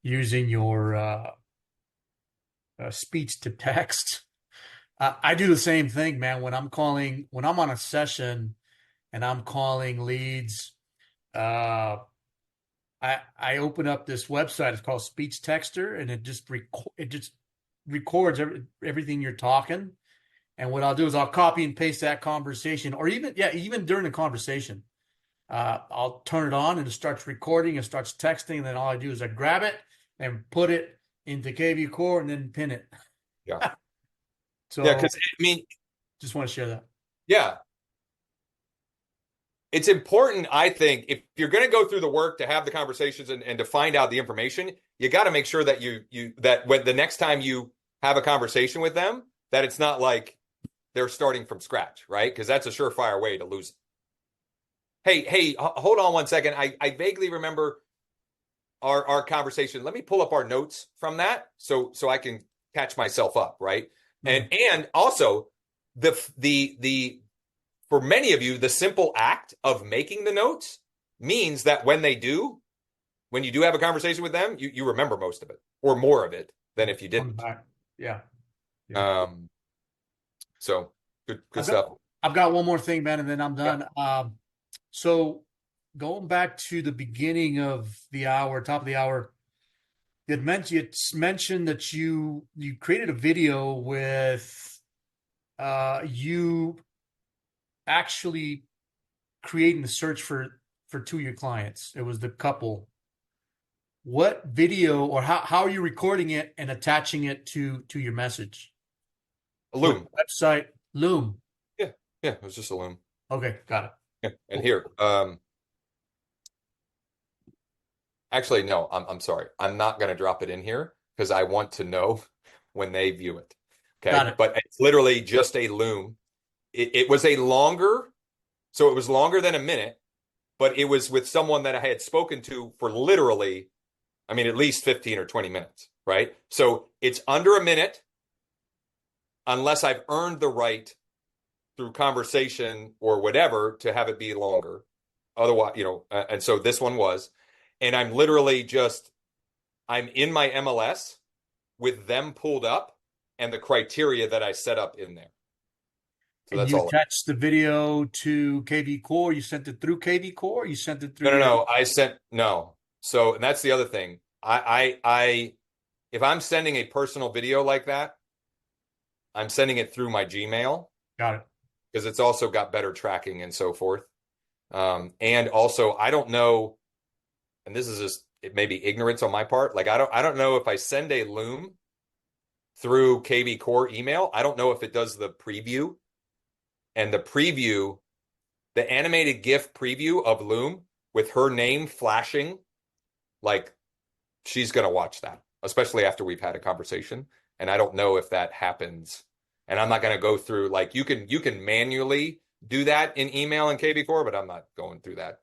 using your speech to text. I do the same thing, man. When I'm on a session and I'm calling leads, I open up this website. It's called Speech Texter, and it just records everything you're talking. And what I'll do is I'll copy and paste that conversation, or even during the conversation, I'll turn it on and it starts recording and starts texting. And then all I do is I grab it and put it into KV Core and then pin it. Yeah. So yeah, because just want to share that. Yeah. It's important, I think, if you're going to go through the work to have the conversations and to find out the information, you got to make sure that that when the next time you have a conversation with them, that it's not like they're starting from scratch, right? Because that's a surefire way to lose it. Hey, hold on one second. I vaguely remember our conversation. Let me pull up our notes from that so I can catch myself up, right? Mm-hmm. And also the for many of you, the simple act of making the notes means that when you do have a conversation with them, you remember most of it or more of it than if you didn't. Yeah. So good stuff. I've got one more thing, man, and then I'm done. Yeah. So going back to the beginning of the hour, top of the hour, you mentioned that you created a video with you actually creating the search for two of your clients. It was the couple. What video or how are you recording it and attaching it to your message? A Loom website. Loom. Yeah, it was just a Loom. Okay, got it. Yeah, and here, actually, no, I'm sorry. I'm not going to drop it in here because I want to know when they view it. Okay, got it. But it's literally just a Loom. It was it was longer than a minute, but it was with someone that I had spoken to for literally, at least 15 or 20 minutes, right? So it's under a minute unless I've earned the right through conversation or whatever to have it be longer. Otherwise, and so this one was, and I'm literally I'm in my MLS with them pulled up and the criteria that I set up in there. So and you attached the video to KV Core. You sent it through KV Core. You sent it through. No. So, and that's the other thing. If I'm sending a personal video like that, I'm sending it through my Gmail. Got it. Because it's also got better tracking and so forth. And also, I don't know, and this is just it may be ignorance on my part. Like I don't know if I send a Loom through KV Core email. I don't know if it does the preview. And the preview, the animated GIF preview of Loom with her name flashing, like she's going to watch that, especially after we've had a conversation. And I don't know if that happens. And I'm not going to go through, like you can manually do that in email and KV Core, but I'm not going through that.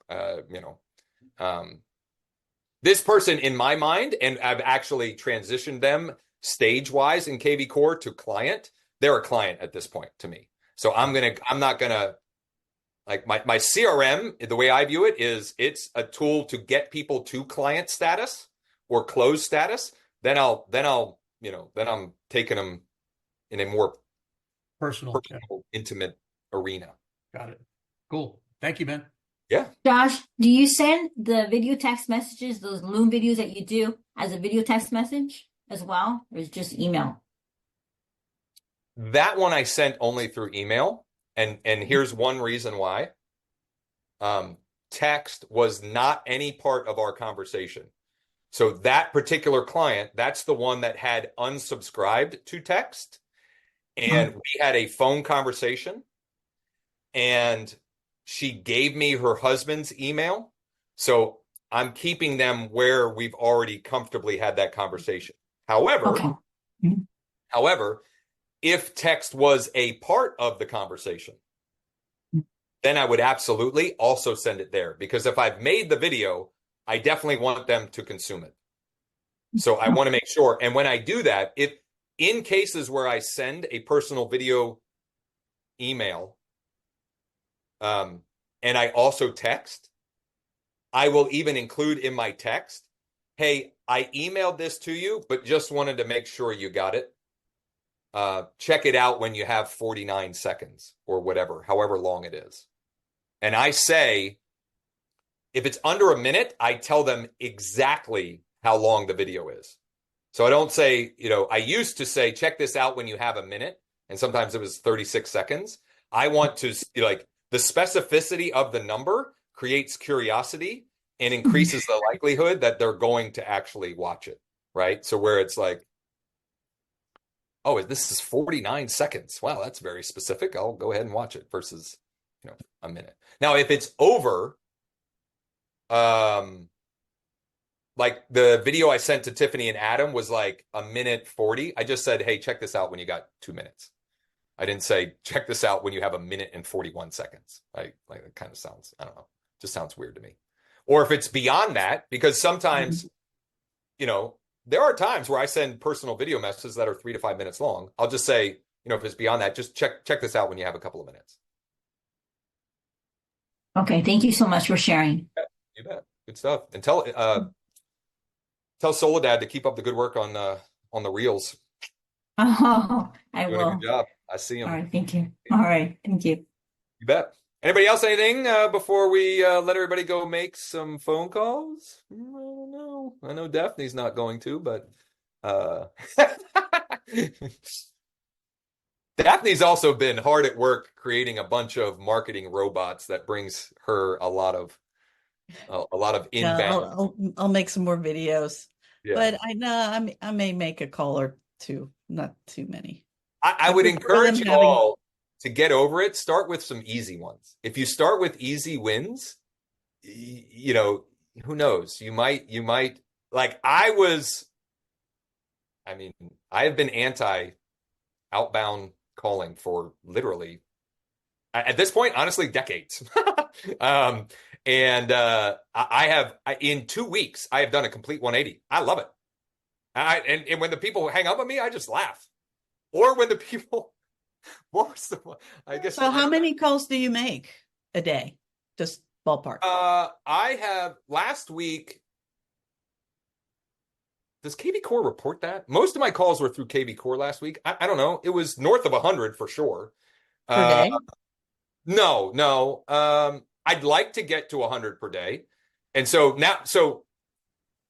This person in my mind, and I've actually transitioned them stage-wise in KV Core to client. They're a client at this point to me. So I'm not gonna like my CRM, the way I view it is it's a tool to get people to client status or close status. Then I'm taking them in a more Personal. intimate arena. Got it. Cool. Thank you, Ben. Yeah. Josh, do you send the video text messages, those Loom videos that you do, as a video text message as well, or is it just email? That one I sent only through email, and here's one reason why. Text was not any part of our conversation. So that particular client, that's the one that had unsubscribed to text, and we had a phone conversation, and she gave me her husband's email. So I'm keeping them where we've already comfortably had that conversation. However, if text was a part of the conversation, then I would absolutely also send it there, because if I've made the video, I definitely want them to consume it. So I want to make sure. And when I do that, if in cases where I send a personal video email, and I also text, I will even include in my text, hey, I emailed this to you, but just wanted to make sure you got it. Check it out when you have 49 seconds or whatever, however long it is. And I say, if it's under a minute, I tell them exactly how long the video is. So I don't say, I used to say, check this out when you have a minute. And sometimes it was 36 seconds. I want to the specificity of the number creates curiosity and increases the likelihood that they're going to actually watch it, right? So where it's like, oh, this is 49 seconds. Wow, that's very specific. I'll go ahead and watch it versus, a minute. Now, if it's over, like the video I sent to Tiffany and Adam was like a minute 40. I just said, hey, check this out when you got 2 minutes. I didn't say, check this out when you have a minute and 41 seconds. Like it kind of sounds, I don't know, just sounds weird to me. Or if it's beyond that, because sometimes, there are times where I send personal video messages that are 3 to 5 minutes long. I'll just say, if it's beyond that, just check this out when you have a couple of minutes. Okay, thank you so much for sharing. You bet. Good stuff. And tell Soledad to keep up the good work on the reels. Oh, I Doing will. a good job. I see him. All right, thank you. All right, thank you. You bet. Anybody else anything before we let everybody go make some phone calls? I don't know. I know Daphne's not going to, but Daphne's also been hard at work creating a bunch of marketing robots that brings her a lot of inbound. I'll make some more videos, Yeah. but I know I may make a call or two, not too many. I would encourage you all to get over it. Start with some easy ones. If you start with easy wins, who knows? You might like I have been anti outbound calling for literally at this point, honestly, decades. I have in 2 weeks, I have done a complete 180. I love it. And when the people hang up on me, I just laugh. Or when the people, I guess. So how many calls do you make a day? Just ballpark. I have last week. Does KV Core report that? Most of my calls were through KV Core last week. I don't know. It was north of 100 for sure. Per day? No. I'd like to get to 100 per day. And so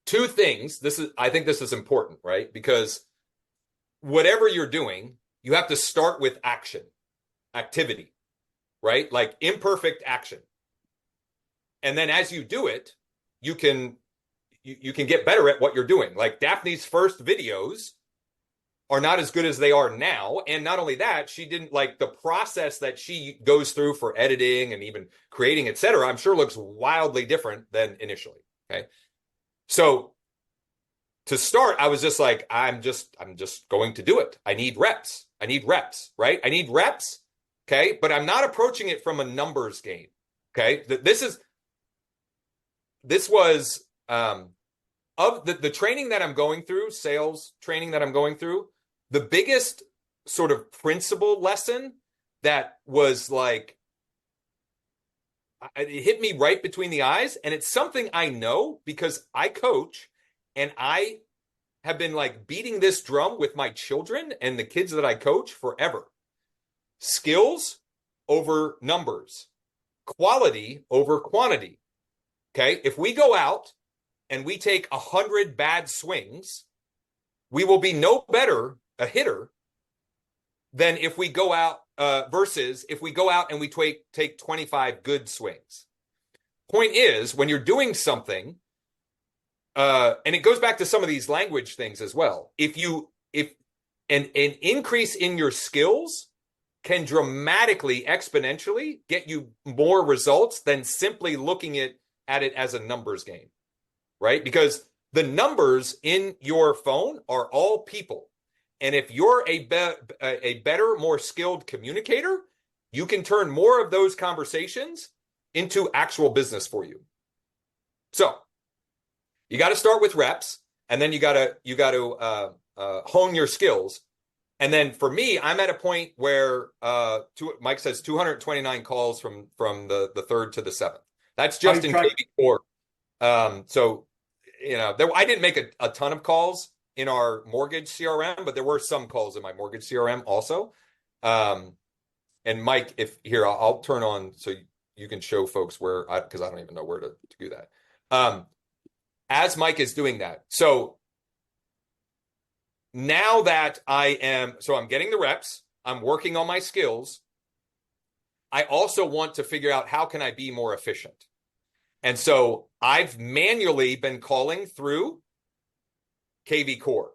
two things. I think this is important, right? Because whatever you're doing, you have to start with activity, right? Like imperfect action. And then as you do it, you can get better at what you're doing. Like Daphne's first videos are not as good as they are now. And not only that, she didn't like the process that she goes through for editing and even creating, et cetera, I'm sure looks wildly different than initially. Okay. So to start, I was just like, I'm just going to do it. I need reps, right? I need reps Okay. But I'm not approaching it from a numbers game. Okay. This was of the training that I'm going through, sales training that I'm going through, the biggest sort of principle lesson that was like, it hit me right between the eyes. And it's something I know because I coach and I have been like beating this drum with my children and the kids that I coach forever. Skills over numbers, quality over quantity. Okay. If we go out and we take 100 bad swings, we will be no better a hitter than if we go out versus if we go out and we take 25 good swings. Point is, when you're doing something, and it goes back to some of these language things as well. If an increase in your skills can dramatically, exponentially get you more results than simply looking at it as a numbers game, right? Because the numbers in your phone are all people. And if you're a better, more skilled communicator, you can turn more of those conversations into actual business for you. So you got to start with reps, and then you got to hone your skills. And then for me, I'm at a point where Mike says 229 calls from the 3rd to the 7th. That's just in KB4. So I didn't make a ton of calls in our mortgage CRM, but there were some calls in my mortgage CRM also. And Mike, I'll turn on so you can show folks because I don't even know where to do that. As Mike is doing that. So now that I'm getting the reps, I'm working on my skills. I also want to figure out how can I be more efficient. And so I've manually been calling through KV Core.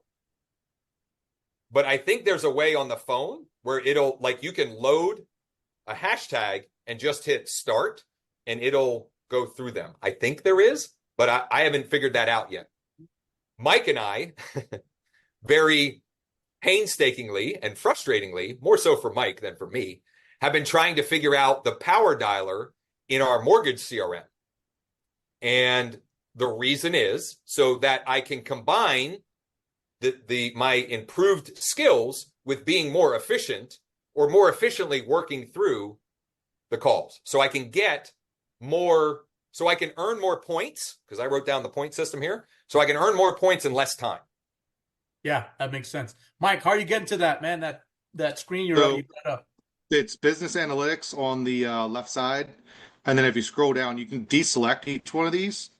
But I think there's a way on the phone where you can load a hashtag and just hit start and it'll go through them. I think there is, but I haven't figured that out yet. Mike and I very painstakingly and frustratingly, more so for Mike than for me, have been trying to figure out the power dialer in our mortgage CRM. And the reason is so that I can combine my improved skills with being more efficient or more efficiently working through the calls. So I can get more, so I can earn more points, because I wrote down the point system here, so I can earn more points in less time. Yeah, that makes sense. Mike, how are you getting to that, man? That screen you got up. It's business analytics on the left side. And then if you scroll down, you can deselect each one of these.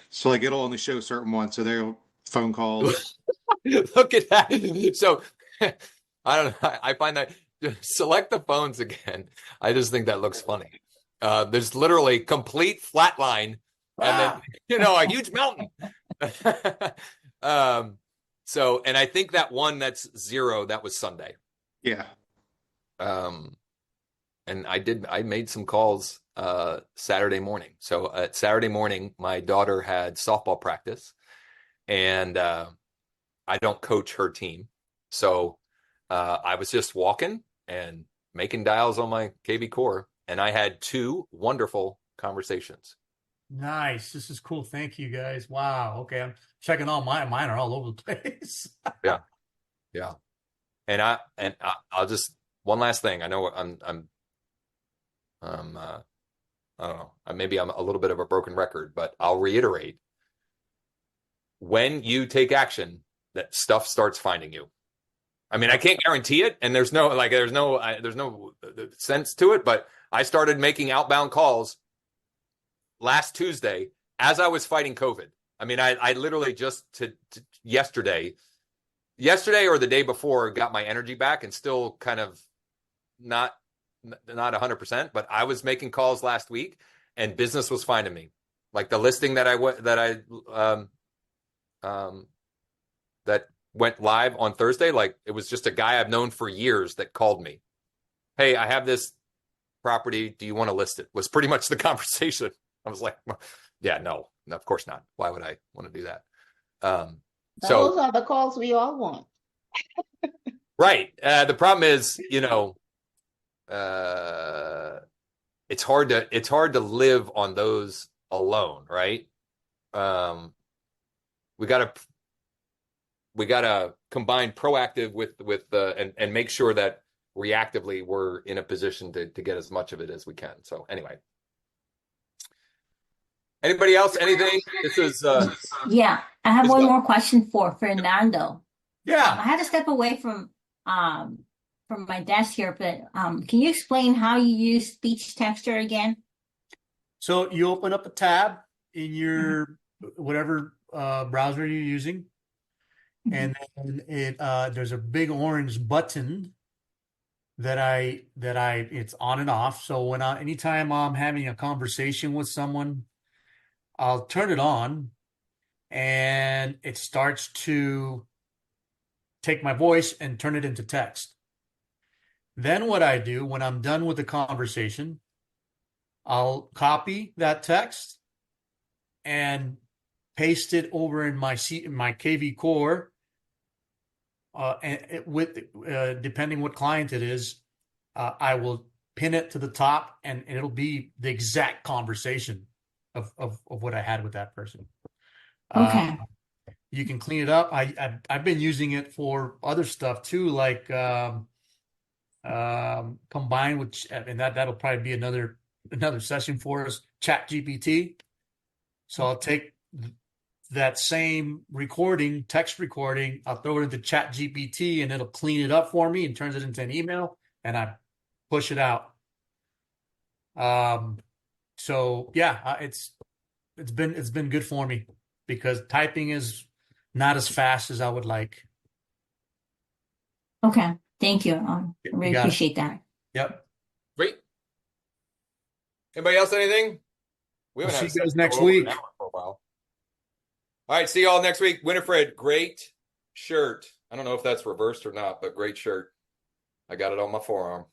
So like it'll only show certain ones. So they're phone calls. Look at that. So I don't know. I find that select the phones again. I just think that looks funny. There's literally complete flat line and then, a huge mountain. And I think that one that's 0, that was Sunday. Yeah. And I made some calls Saturday morning. So Saturday morning, my daughter had softball practice and I don't coach her team. So I was just walking and making dials on my KB Core, and I had 2 wonderful conversations. Nice. This is cool. Thank you, guys. Wow. Okay. I'm checking all mine. Mine are all over the place. Yeah. Yeah. And I'll just, one last thing. I know I don't know. Maybe I'm a little bit of a broken record, but I'll reiterate. When you take action, that stuff starts finding you. I mean, I can't guarantee it, and there's no sense to it, but I started making outbound calls last Tuesday as I was fighting COVID. I mean, I literally just yesterday or the day before got my energy back and still kind of not 100%, but I was making calls last week and business was finding me. Like the listing that went live on Thursday, like it was just a guy I've known for years that called me. Hey, I have this property. Do you want to list it? Was pretty much the conversation. I was like, yeah, no, of course not. Why would I want to do that? Those are the calls we all want. Right. The problem is, it's hard to live on those alone, right? We gotta combine proactive with and make sure that reactively we're in a position to get as much of it as we can. So anyway, anybody else? Anything? This is Yeah, I have one Isabel. more question for Fernando. Yeah. I had to step away from my desk here, but can you explain how you use speech texture again? So you open up a tab in your whatever browser you're using, and then there's a big orange button that it's on and off. So when anytime I'm having a conversation with someone, I'll turn it on, and it starts to take my voice and turn it into text. Then what I do when I'm done with the conversation, I'll copy that text and paste it over in my KV core. And depending what client it is, I will pin it to the top, and it'll be the exact conversation of what I had with that person. Okay. You can clean it up. I've been using it for other stuff too, like combined with, and that'll probably be another session for us, Chat GPT. So I'll take that same recording, text recording, I'll throw it into Chat GPT, and it'll clean it up for me and turns it into an email, and I push it out. So yeah, it's been good for me because typing is not as fast as I would like. Okay. Thank you. I You really got it. appreciate that. Yep. Great. Anybody else? Anything? We We'll haven't see had you guys next over an week. hour for a while. All right, see y'all next week. Winifred, great shirt. I don't know if that's reversed or not, but great shirt. I got it on my forearm.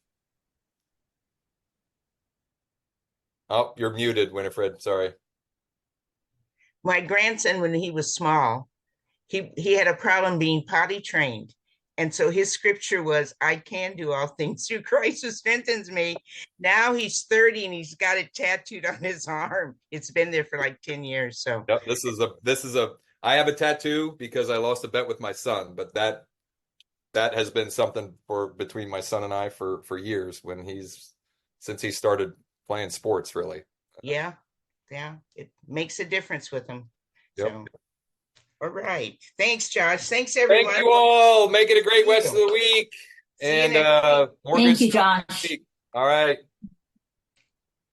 Oh, you're muted, Winifred. Sorry. My grandson, when he was small, he had a problem being potty trained. And so his scripture was, I can do all things through Christ who strengthens me. Now he's 30 and he's got it tattooed on his arm. It's been there for like 10 years. So Yep, this is a I have a tattoo because I lost a bet with my son, but that has been something for between my son and I for years since he started playing sports, really. yeah, it makes a difference with him. Yep. So, all right. Thanks, Josh. Thanks, Thank everyone. you all. Make it a great rest of the week. See you And next week. more Thank good you, stuff Josh. next week. All right.